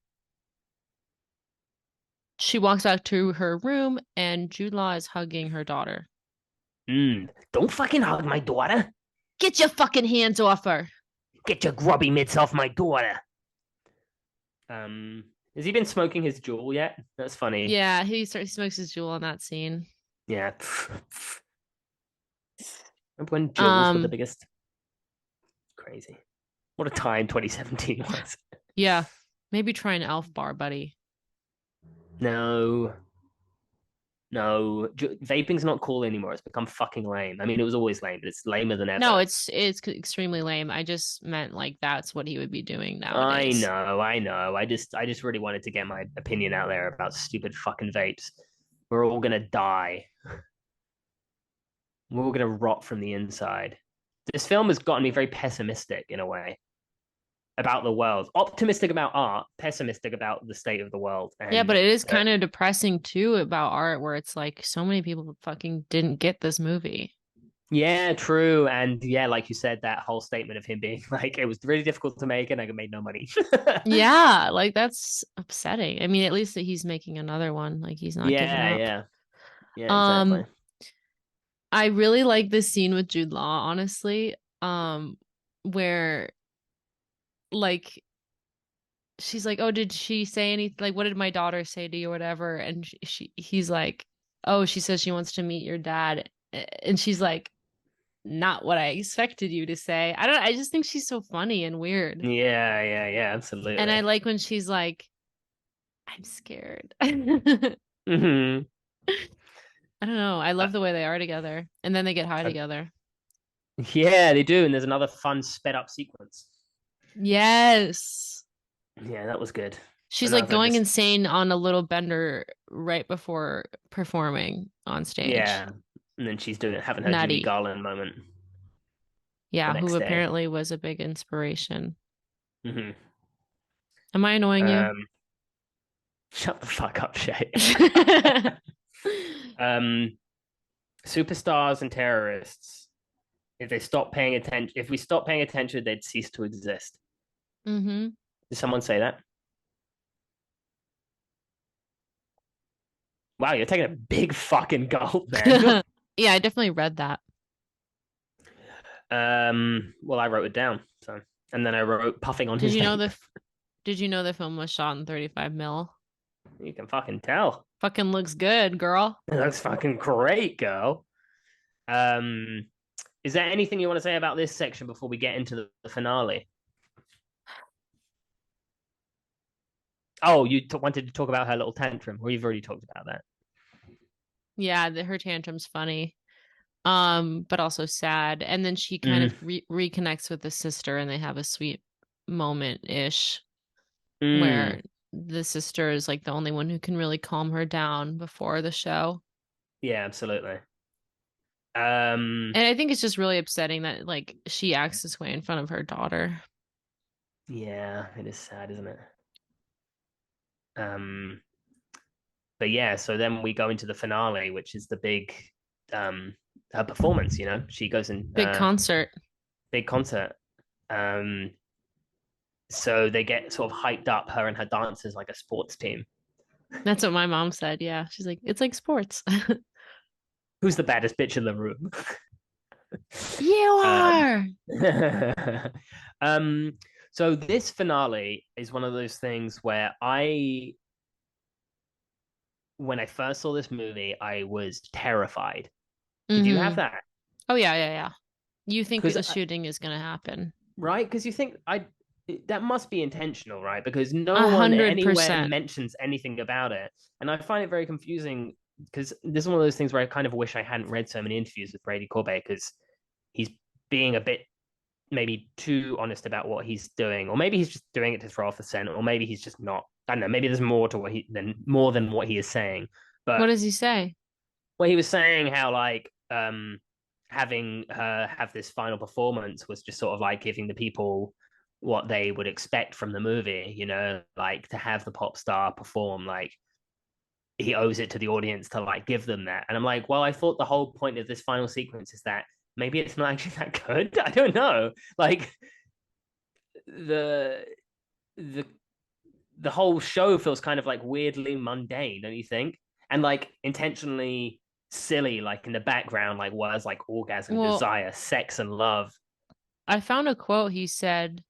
she walks back to her room and Jude Law is hugging her daughter. Don't fucking hug my daughter. Get your fucking hands off her. Get your grubby mitts off my daughter. Has he been smoking his jewel yet? That's funny. Yeah, he smokes his jewel in that scene. Yeah. Remember when jewels were the Um, biggest? Crazy. What a time 2017 was. yeah, maybe try an elf bar, buddy. No, no. Vaping's not cool anymore. It's become fucking lame. I mean, it was always lame, but it's lamer than No, ever. it's extremely lame. I just meant like that's what he would be doing I nowadays. know, I know. I just really wanted to get my opinion out there about stupid fucking vapes. We're all gonna die. We're all gonna rot from the inside. This film has gotten me very pessimistic in a way about the world. Optimistic about art, pessimistic about the state of the world. Yeah, but And it is kind of depressing too about art where it's like so many people fucking didn't get this movie. yeah, true. And yeah, like you said, that whole statement of him being like, it was really difficult to make and I made no money. Yeah, like that's upsetting. I mean, at least that he's making another one. Like he's not giving Yeah, up. yeah, yeah, exactly. Um, I really like this scene with Jude Law, honestly. Where like she's like, "Oh, did she say anything? Like, what did my daughter say to you, or whatever?" And he's like, "Oh, she says she wants to meet your dad," and she's like, "Not what I expected you to say." I don't. I just think she's so funny and weird, Yeah, yeah, yeah, and I absolutely. like when she's like, "I'm scared." I Hmm. don't know. I Uh, love the way they are together, and then they get high uh, together. yeah, they do. And there's another fun sped up sequence. Yes. Yeah, that was good. She's like Another going just, insane on a little bender right before performing on stage. yeah. And then she's doing having her Judy Nutty. Garland moment the Yeah, who next day. apparently was a big inspiration. Hmm. Am I annoying you? Shut the fuck up, Shea. um, superstars and terrorists. If they stop paying attention, if we stop paying attention, they'd cease to exist. Mm-hmm. Did someone say that? Wow, you're taking a big fucking gulp, man. Yeah, I definitely read that. Well, I wrote it down, so and then I wrote puffing on Did his you know vape. the did you know the film was shot in 35 mil? You can fucking tell. Fucking looks good, girl. It looks fucking great, girl. Um, is there anything you want to say about this section before we get into the finale? Oh, you wanted to talk about her little tantrum, or you've already talked about that. Yeah, her tantrum's funny. But also sad. And then she kind Mm, of reconnects with the sister and they have a sweet moment-ish mm, where the sister is like the only one who can really calm her down before the show. yeah, absolutely. And I think it's just really upsetting that like she acts this way in front of her daughter. Yeah, it is sad, isn't it? Um, but yeah, so then we go into the finale, which is the big her performance, you know. She goes in Big concert. big concert. Um so they get sort of hyped up, her and her dancers, like a sports team. That's what my mom said. Yeah. She's like, it's like sports. Who's the baddest bitch in the room? You um, are. um so this finale is one of those things where when I first saw this movie, I was terrified. Did you have Mm-hmm. that? Oh yeah, yeah, yeah. You think Because a shooting is gonna happen. right, because you think I that must be intentional, right? Because no A one hundred anywhere percent. mentions anything about it, and I find it very confusing because this is one of those things where I kind of wish I hadn't read so many interviews with Brady Corbet because he's being a bit maybe too honest about what he's doing, or maybe he's just doing it to throw off the scent, or maybe he's just not. I don't know. Maybe there's more to what he than more than what he is saying. What But does he say? well, he was saying how like having her have this final performance was just sort of like giving the people what they would expect from the movie, you know, like to have the pop star perform, like he owes it to the audience to like give them that. And I'm like, well, I thought the whole point of this final sequence is that maybe it's not actually that good. I don't know. Like the the the whole show feels kind of like weirdly mundane, don't you think? And like intentionally silly, like in the background, like words like orgasm, Well, desire, sex, and love. I found a quote. He said,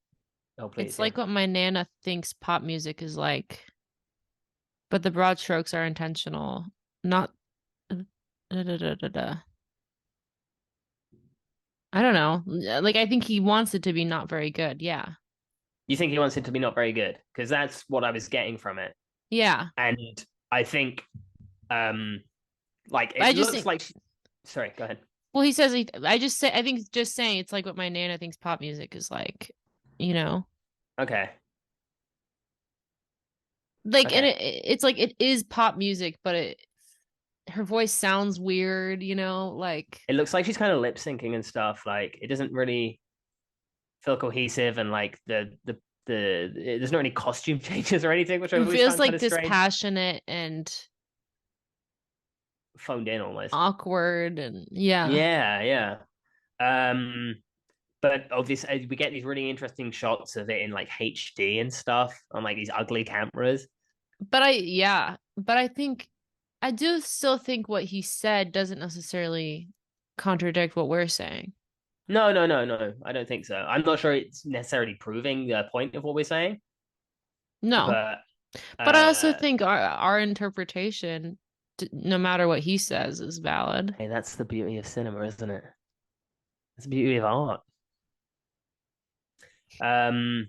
Oh, please, "It's yeah. like what my nana thinks pop music is like, but the broad strokes are intentional, not." Da, da, da, da, da. I don't know. Like I think he wants it to be not very good. Yeah. You think he wants it to be not very good? Because that's what I was getting from it. Yeah. And I think, um, like, I it just looks think like. Sorry, go ahead. well he says I just say I think just saying it's like what my nana thinks pop music is like, you know. Okay, Like and okay. it's like it is pop music, but her voice sounds weird, like It looks like she's kind of lip syncing and stuff. Like, it doesn't really feel cohesive, and like there's not any costume changes or anything, which I it always feels found kind like of strange. dispassionate and Phoned in almost. awkward and yeah. Yeah, yeah. Um, but obviously we get these really interesting shots of it in like HD and stuff on like these ugly cameras. But I think I do still think what he said doesn't necessarily contradict what we're saying. No, no, no, no. I don't think so. I'm not sure it's necessarily proving the point of what we're saying, No. but But I also uh, think our interpretation, no matter what he says, is valid. hey, that's the beauty of cinema, isn't it? It's the beauty of art. Um,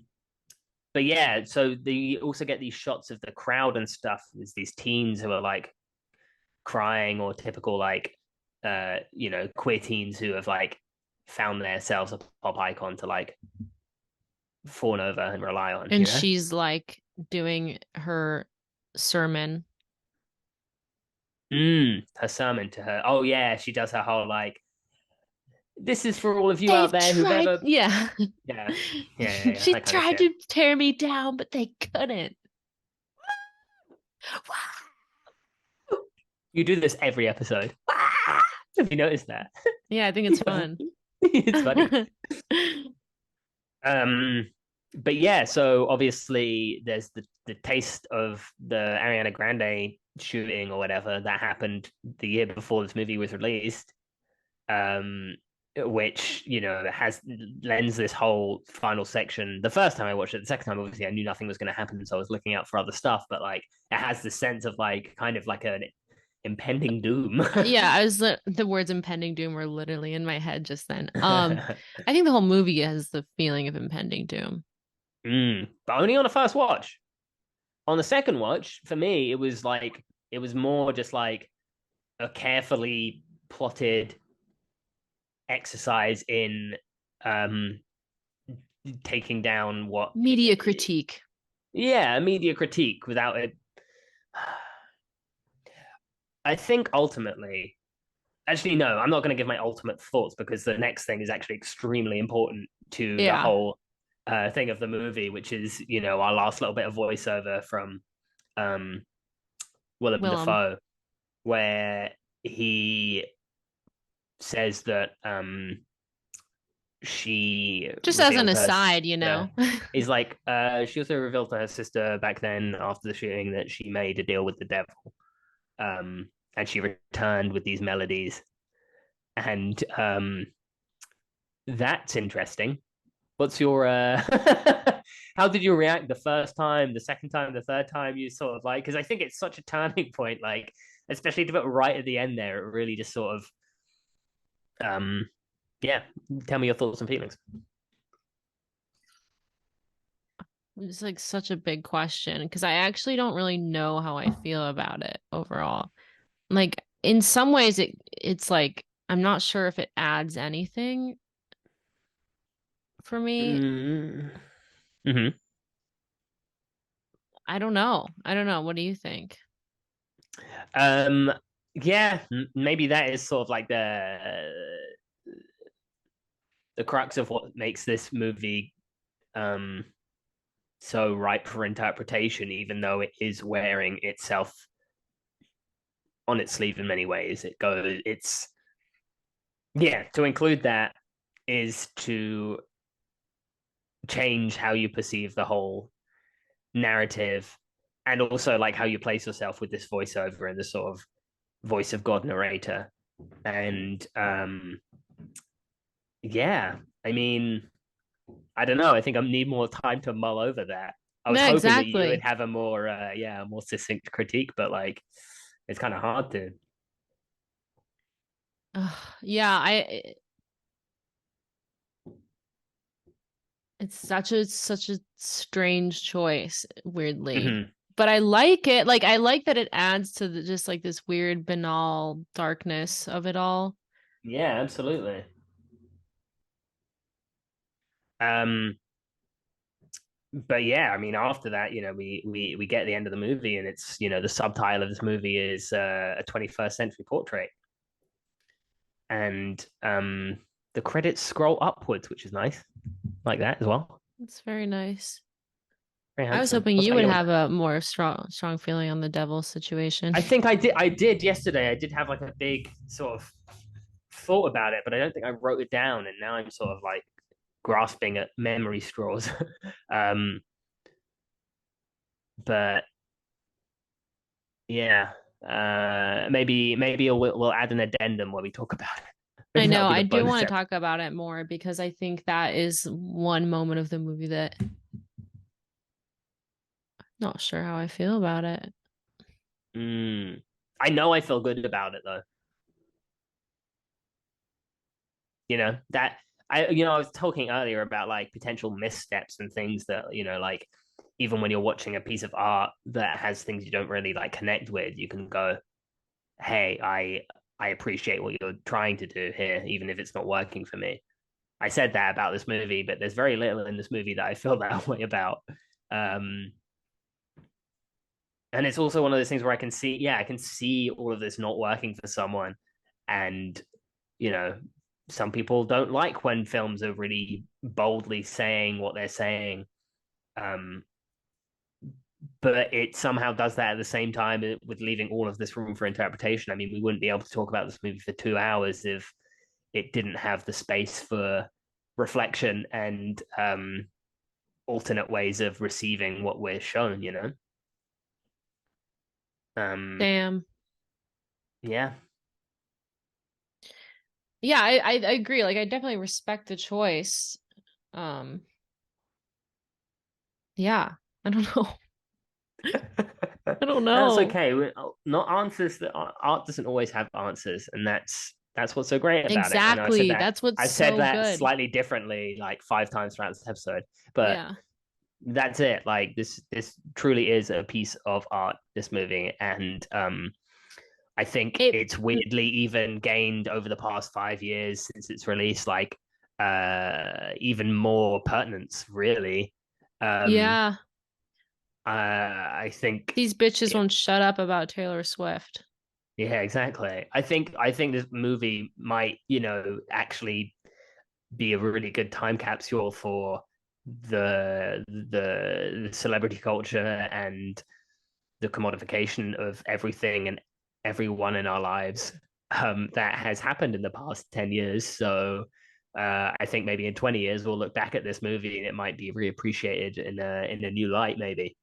but yeah, so they also get these shots of the crowd and stuff. There's these teens who are like crying, or typical like queer teens who have like found themselves a pop icon to like fawn over and rely on, And she's like doing her sermon. Her sermon to her. Oh yeah, she does her whole like, this is for all of you out They've there who've tried, ever. yeah. Yeah, yeah, yeah, yeah, She that kind of tried shit. to tear me down, but they couldn't. You do this every episode. Have you noticed that? Yeah, I think it's fun. It's funny. Um, but yeah, so obviously there's the taste of the Ariana Grande shooting or whatever that happened the year before this movie was released. Um, which has lends this whole final section. The first time I watched it, the second time obviously I knew nothing was going to happen, so I was looking out for other stuff. But like, it has this sense of like kind of like an impending doom. Yeah, I was the words impending doom were literally in my head just then. I think the whole movie has the feeling of impending doom. But only on the first watch. On the second watch, for me, it was more just like a carefully plotted exercise in um taking down what Media critique. yeah, media critique without it. I think ultimately, actually, no, I'm not going to give my ultimate thoughts because the next thing is actually extremely important to the Yeah, whole thing of the movie, which is, our last little bit of voiceover from um, Willem Willem. Dafoe, where he says that she Just as an revealed to her aside, sister. He's like, she also revealed to her sister back then after the shooting that she made a deal with the devil. And she returned with these melodies. And that's interesting. What's your how did you react the first time, the second time, the third time you sort of like because I think it's such a turning point, like especially to put right at the end there, it really just sort of yeah, tell me your thoughts and feelings. It's like such a big question because I actually don't really know how I feel about it overall. Like in some ways it's like I'm not sure if it adds anything for me. Mm-hmm. Mm-hmm. I don't know. I don't know. What do you think? Um, yeah, maybe that is sort of like the crux of what makes this movie um so ripe for interpretation, even though it is wearing itself on its sleeve in many ways. It's yeah, to include that is to change how you perceive the whole narrative and also like how you place yourself with this voiceover and this sort of voice of God narrator. And yeah, I mean, I don't know. I think I need more time to mull over that. I was No, hoping that you would exactly. have a more, yeah, more succinct critique, but like, it's kind of hard to. Yeah, it's such a strange choice, weirdly. Mhm. But I like it. Like I like that it adds to just like this weird banal darkness of it all. Yeah, absolutely. Um, but yeah, I mean, after that, we get the end of the movie, and it's the subtitle of this movie is a 21st century portrait, and the credits scroll upwards, which is nice, like that as well. It's very nice. Very I was handsome. hoping What's you about would yours? have a more strong feeling on the devil situation. I think I did. I did yesterday. I did have like a big sort of thought about it, but I don't think I wrote it down, and now I'm sort of like grasping at memory straws. um, but yeah, maybe we'll add an addendum where we talk about it. I Maybe know. that'll be I the do bonus want to episode. talk about it more because I think that is one moment of the movie that I'm not sure how I feel about it. I know I feel good about it though. That I was talking earlier about like potential missteps and things that like even when you're watching a piece of art that has things you don't really like connect with, you can go, hey, I appreciate what you're trying to do here, even if it's not working for me. I said that about this movie, but there's very little in this movie that I feel that way about. Um, and it's also one of those things where I can see all of this not working for someone, and you know, some people don't like when films are really boldly saying what they're saying. Um, but it somehow does that at the same time with leaving all of this room for interpretation. I mean, we wouldn't be able to talk about this movie for 2 hours if it didn't have the space for reflection and alternate ways of receiving what we're shown, you know? Um, Damn. yeah. Yeah, I agree. Like I definitely respect the choice. Um, yeah. I don't know. I don't That's know. okay. Not answers that art doesn't always have answers, and that's what's so great about it. I know Exactly. That's what's I've said so that good. slightly differently like 5 times throughout this episode, but Yeah. that's it. Like this truly is a piece of art, this movie, and I think It it's weirdly even gained over the past 5 years since its release, like even more pertinence, really. Um, yeah. I think, These bitches yeah, won't shut up about Taylor Swift. yeah, exactly. I think this movie might, actually be a really good time capsule for the celebrity culture and the commodification of everything and everyone in our lives that has happened in the past 10 years. So I think maybe in 20 years we'll look back at this movie and it might be reappreciated in a new light, maybe.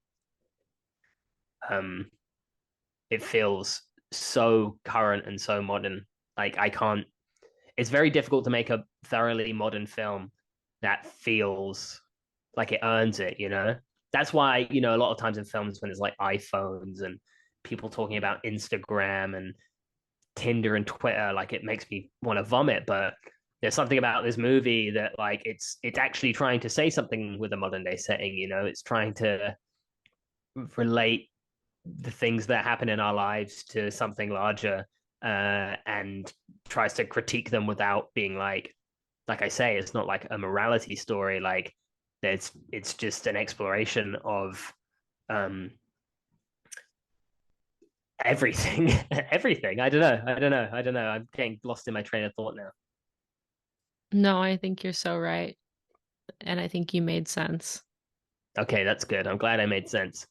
Um, it feels so current and so modern. Like I can't. It's very difficult to make a thoroughly modern film that feels like it earns it. That's why a lot of times in films when there's like iPhones and people talking about Instagram and Tinder and Twitter, like it makes me want to vomit. But there's something about this movie that like it's actually trying to say something with a modern day setting. It's trying to relate the things that happen in our lives to something larger, and tries to critique them without being like I say, it's not like a morality story. Like it's just an exploration of um everything. Everything. I don't know. I'm getting lost in my train of thought now. No, I think you're so right. And I think you made sense. Okay, that's good. I'm glad I made sense.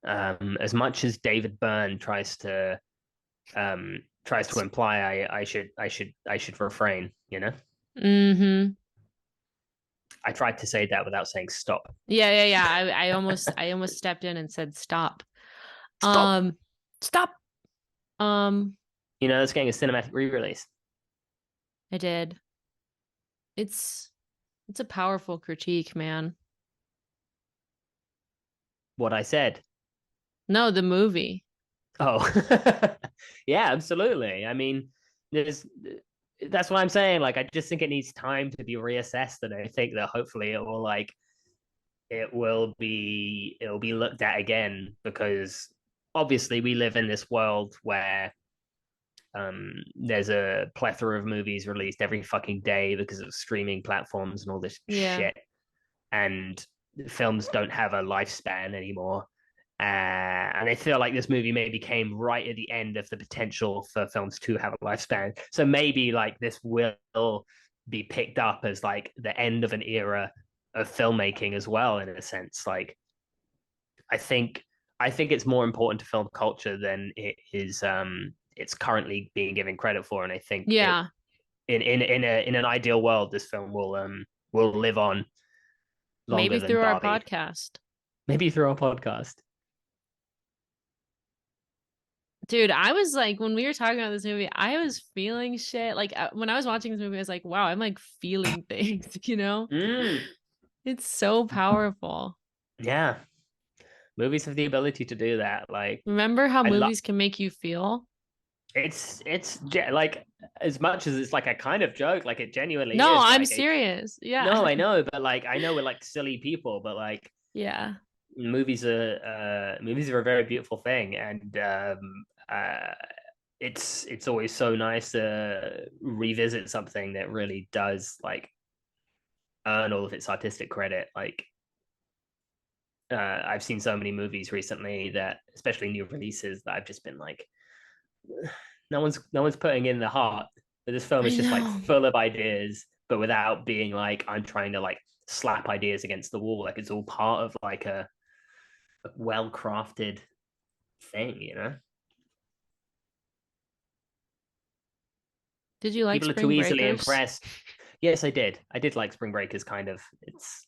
As much as David Byrne tries to imply I should refrain, Mm-hmm. I tried to say that without saying stop. Yeah. I almost stepped in and said stop. Stop. Um, stop. Um, It's getting a cinematic re-release. I did. It's it's a powerful critique, man. What I said. No, the movie. Oh, yeah, absolutely. I mean, there's that's what I'm saying. Like, I just think it needs time to be reassessed, and I think that hopefully it will be looked at again because obviously we live in this world where there's a plethora of movies released every fucking day because of streaming platforms and all this Yeah. shit, and films don't have a lifespan anymore. And I feel like this movie maybe came right at the end of the potential for films to have a lifespan. So maybe like this will be picked up as like the end of an era of filmmaking as well, in a sense. Like I think I think it's more important to film culture than it's currently being given credit for. And I think it Yeah. in an ideal world, this film will live on longer Maybe than through our Barbie. podcast. Maybe through our podcast. Dude, I was like, when we were talking about this movie, I was feeling shit. Like, when I was watching this movie, I was like, wow, I'm like feeling things, you know? Mm, It's so powerful. yeah, movies have the ability to do that. Like Remember how I love movies can make you feel? like as much as it's like a kind of joke, like it genuinely No, is. I'm Like serious. Yeah. no, I know, but like I know we're like silly people, but like Yeah. movies are a very beautiful thing, and it's always so nice to revisit something that really does like earn all of its artistic credit. Like I've seen so many movies recently that, especially new releases, that I've just been like, no one's putting in the heart. But this film I is just like know. full of ideas, but without being like I'm trying to like slap ideas against the wall. Like it's all part of like a well-crafted thing, you know? Did you like People are too Spring easily Breakers? impressed. Yes, I did. I did like Spring Breakers kind of. It's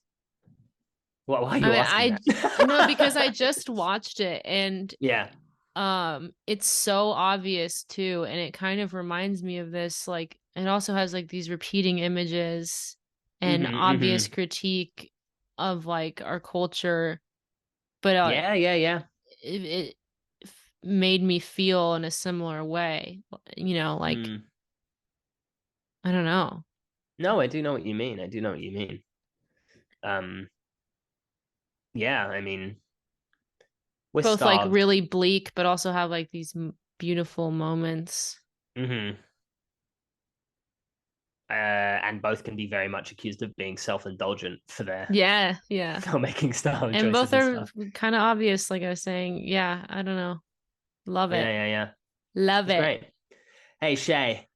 why are I you mean, asking I no, because I that? just watched it and Yeah. it's so obvious too, and it kind of reminds me of this, like it also has like these repeating images and obvious Hmm. critique of like our culture, but Yeah, yeah, yeah. it made me feel in a similar way, like Mm. I don't know, No, I do know what you mean. I do know what you mean. Um, yeah, I mean, we're both like starved. really bleak but also have like these beautiful moments. Hmm. And both can be very much accused of being self-indulgent for their Yeah, yeah. filmmaking style and And both choices and are stuff. kind of obvious, like I was saying. Yeah, I don't know. Love Yeah, it. yeah, yeah. Love It's it. great. Hey, Shay,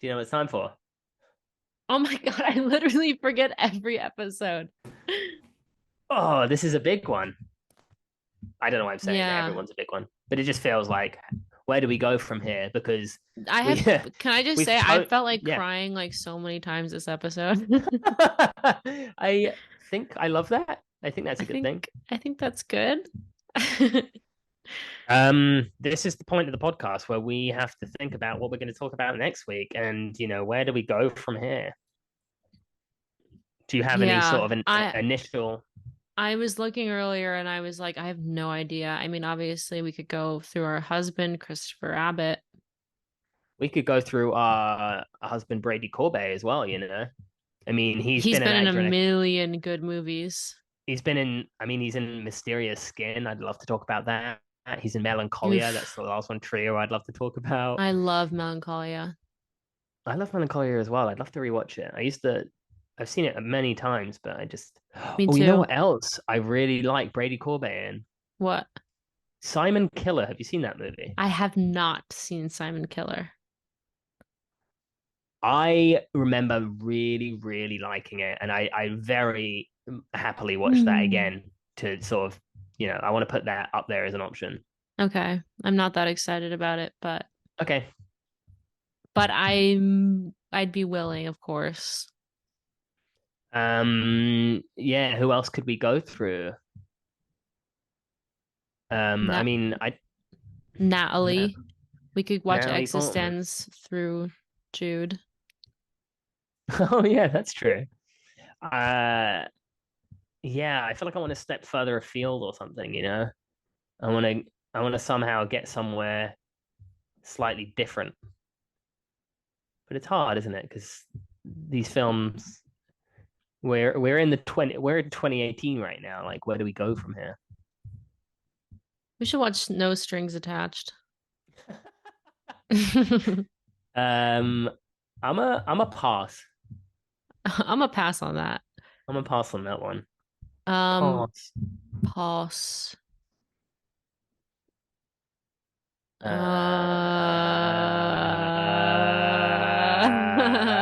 do you know what it's time for? Oh my God, I literally forget every episode. Oh, this is a big one. I don't know why I'm saying that Yeah. everyone's a big one, but it just feels like where do we go from here? Because I we have, can I just we've say, I cho felt like yeah. crying like so many times this episode. I think I love that. I think that's I a good think, thing. I think that's good. This is the point of the podcast where we have to think about what we're going to talk about next week, and where do we go from here? Do you have any sort Yeah, of an initial? I was looking earlier and I was like, I have no idea. I mean, obviously we could go through our husband, Christopher Abbott. We could go through our husband Brady Corbet as well. I mean, he's He's been an been in a actor in million good movies. he's been in. I mean, he's in Mysterious Skin. I'd love to talk about that. He's in Melancholia. That's Oof. the last one trio I'd love to talk about. I love Melancholia. I love Melancholia as well. I'd love to rewatch it. I've seen it many times, but I just, Me oh, you know too. what else I really like Brady Corbet in? What? Simon Killer. Have you seen that movie? I have not seen Simon Killer. I remember really, really liking it, and I very happily watched that Hmm. again to sort of, I want to put that up there as an option. Okay. I'm not that excited about it, Okay. but I'd be willing, of course. Yeah, who else could we go through? I Nat mean, Na- Natalie. We could watch Natalie Portman. Existence through Jude. Oh yeah, that's true. Uh, yeah, I feel like I want to step further afield or something. I want to I want to somehow get somewhere slightly different. But it's hard, isn't it? Because these films we're in 2018 right now. Like where do we go from here? We should watch No Strings Attached. Um I'm a pass. I'm a pass on that. I'm a pass on that one. Um, Pass. Pass.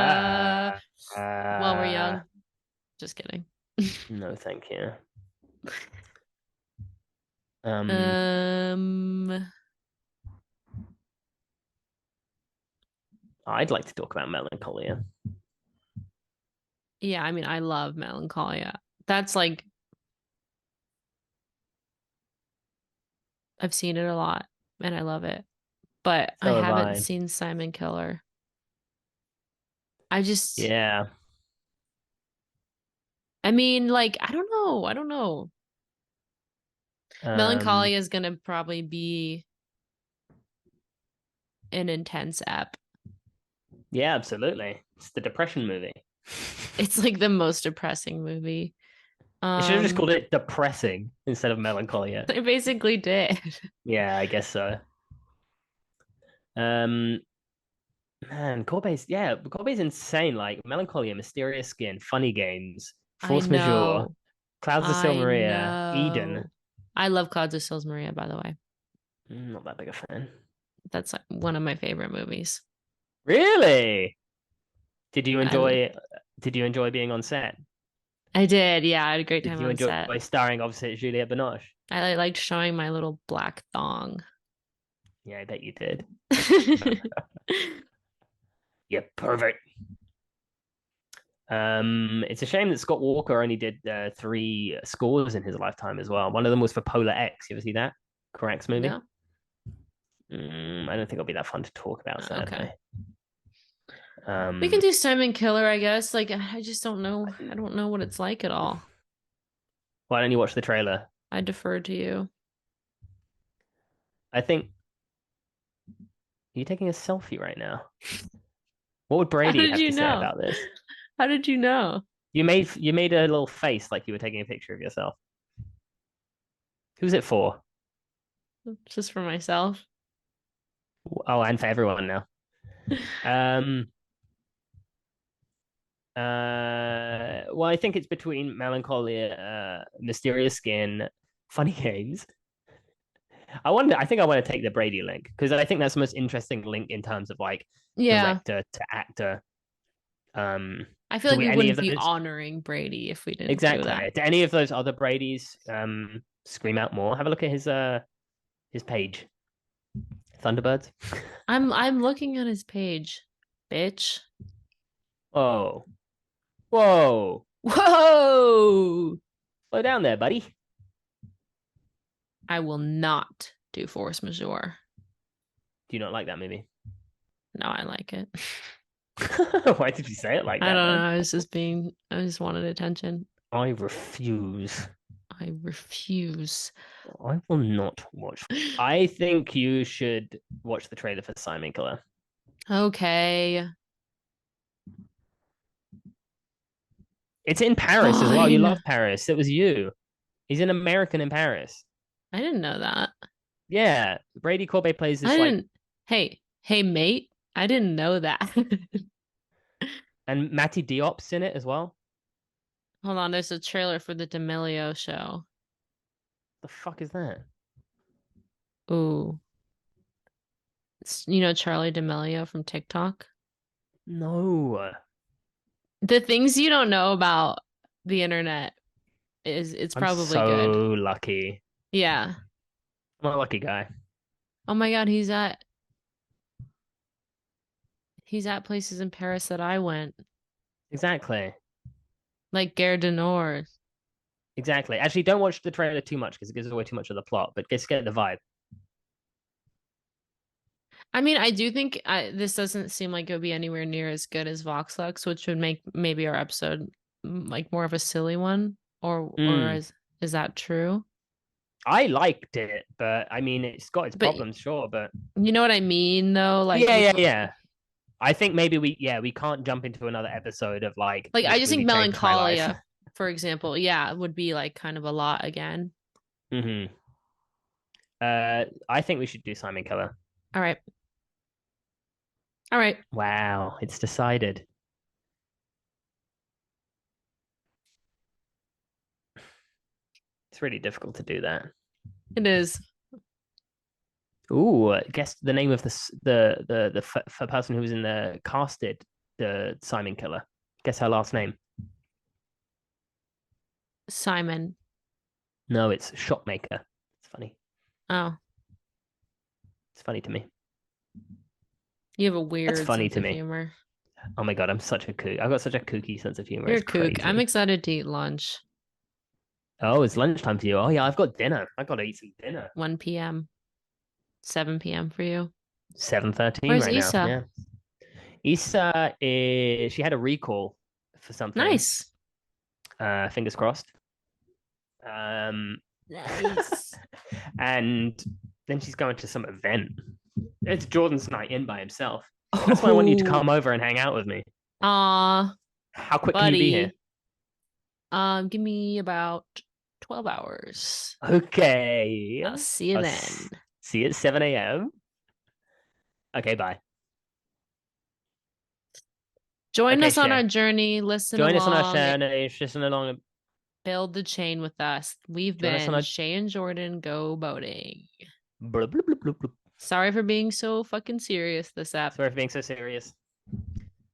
Uh, Well, we're uh, young. Just kidding. no, thank you. Um, Um, I'd like to talk about Melancholia. yeah, I mean, I love Melancholia. That's like I've seen it a lot and I love it, but I So have haven't I. seen Simon Killer. I just, Yeah. I mean, like, I don't know. I don't know. Um, Melancholia is gonna probably be an intense app. yeah, absolutely. It's the depression movie. It's like the most depressing movie. They should have just Um, called it Depressing instead of Melancholia. I basically did. Yeah, I guess so. Um, Corbet's insane. Like Melancholia, Mysterious Skin, Funny Games, I Force Majeure, know. Clouds of Sil I Maria, Eden. know. I love Clouds of Sils Maria, by the way. Not that big a fan. That's like one of my favorite movies. Really? Did you I enjoy? Did you enjoy being on set? I did. Yeah, I had a great Did time you on enjoy set. starring opposite Juliette Binoche? I liked showing my little black thong. Yeah, I bet you did. You pervert. It's a shame that Scott Walker only did 3 scores in his lifetime as well. One of them was for Polar X. You ever see that Correct movie? No? I don't think it'll be that fun to talk about, Okay. sadly. We can do Simon Killer, I guess. Like I just don't know. I don't know what it's like at all. Why don't you watch the trailer? I defer to you. I think you're taking a selfie right now. What would How Brady did have you to say know? about this? How did you know? You made a little face like you were taking a picture of yourself. Who's it for? Just for myself. Oh, and for everyone now. Um. Well, I think it's between Melancholia, Mysterious Skin, Funny Games. I think I want to take the Brady link because I think that's the most interesting link in terms of like Yeah. director to actor. I feel Do like we we any of wouldn't be those honoring Brady if we didn't do that. exactly? Do any of those other Bradys scream out more? Have a look at his page. Thunderbirds. I'm looking at his page, bitch. Whoa, whoa, Whoa! slow down there, buddy. I will not do force majeure. Do you not like that movie? No, I like it. Why did you say it like I that, don't man? know. I just wanted attention. I refuse. I refuse. I will not watch. I think you should watch the trailer for Simon Killer. Okay. It's in Paris as well. You Fine. love Paris. It was you. He's an American in Paris. I didn't know that. Yeah, Brady Corbet plays I this like, didn't. Hey, mate. I didn't know that. and Matty Diop's in it as well. Hold on. There's a trailer for the D'Amelio show. The fuck is that? Ooh. Charlie D'Amelio from TikTok? No, The things you don't know about the internet it's I'm probably good. so lucky. Yeah. I'm a lucky guy. Oh my God, he's at places in Paris that I went, Exactly. like Gare du Nord. Exactly. Actually, don't watch the trailer too much because it gives away too much of the plot, but just get the vibe. I mean, I do think this doesn't seem like it would be anywhere near as good as Vox Lux, which would make maybe our episode like more of a silly one. Or is that true? I liked it, but I mean, it's got its But problems, sure. But you know what I mean, though. Like yeah, we yeah, yeah. I think maybe we can't jump into another episode of like I this just think movie changed my life. Melancholia, for example, yeah, would be like kind of a lot again. Hmm. I think we should do Simon Killer. All right. All right. Wow, it's decided. It's really difficult to do that. It is. Ooh, guess the name of the person who was in the casted the Simon Killer. Guess her last name. Simon. No, it's Shopmaker. It's funny. Oh, It's funny to me. you have a That's weird funny sense to of me. humor. Oh my god, I'm such a kook. I've got such a kooky sense of humor. You're It's a kook. crazy. I'm excited to eat lunch. Oh, it's lunchtime for you. Oh yeah, I've got dinner. I've got to eat some dinner. 1 p.m., 7 p.m. for you. 7:13 Where's right now. Issa? Yeah. Issa is she had a recall for something. Nice. Fingers crossed. Nice. And then she's going to some event. It's Jordan's night in by himself. That's why I want you to come over and hang out with me. Aw, How quick can you be here? buddy. Give me about 12 hours. Okay. I'll see you then. See you at 7 a.m. Okay, bye. Join Okay, us on Shea. our journey. Listen Join us on our along. journey. Listen along. Build the chain with us. We've Join us on been our- Shea and Jordan Go Boating. Blub, blub, blub, blub, blub. Sorry for being so fucking serious this app. Sorry for being so serious.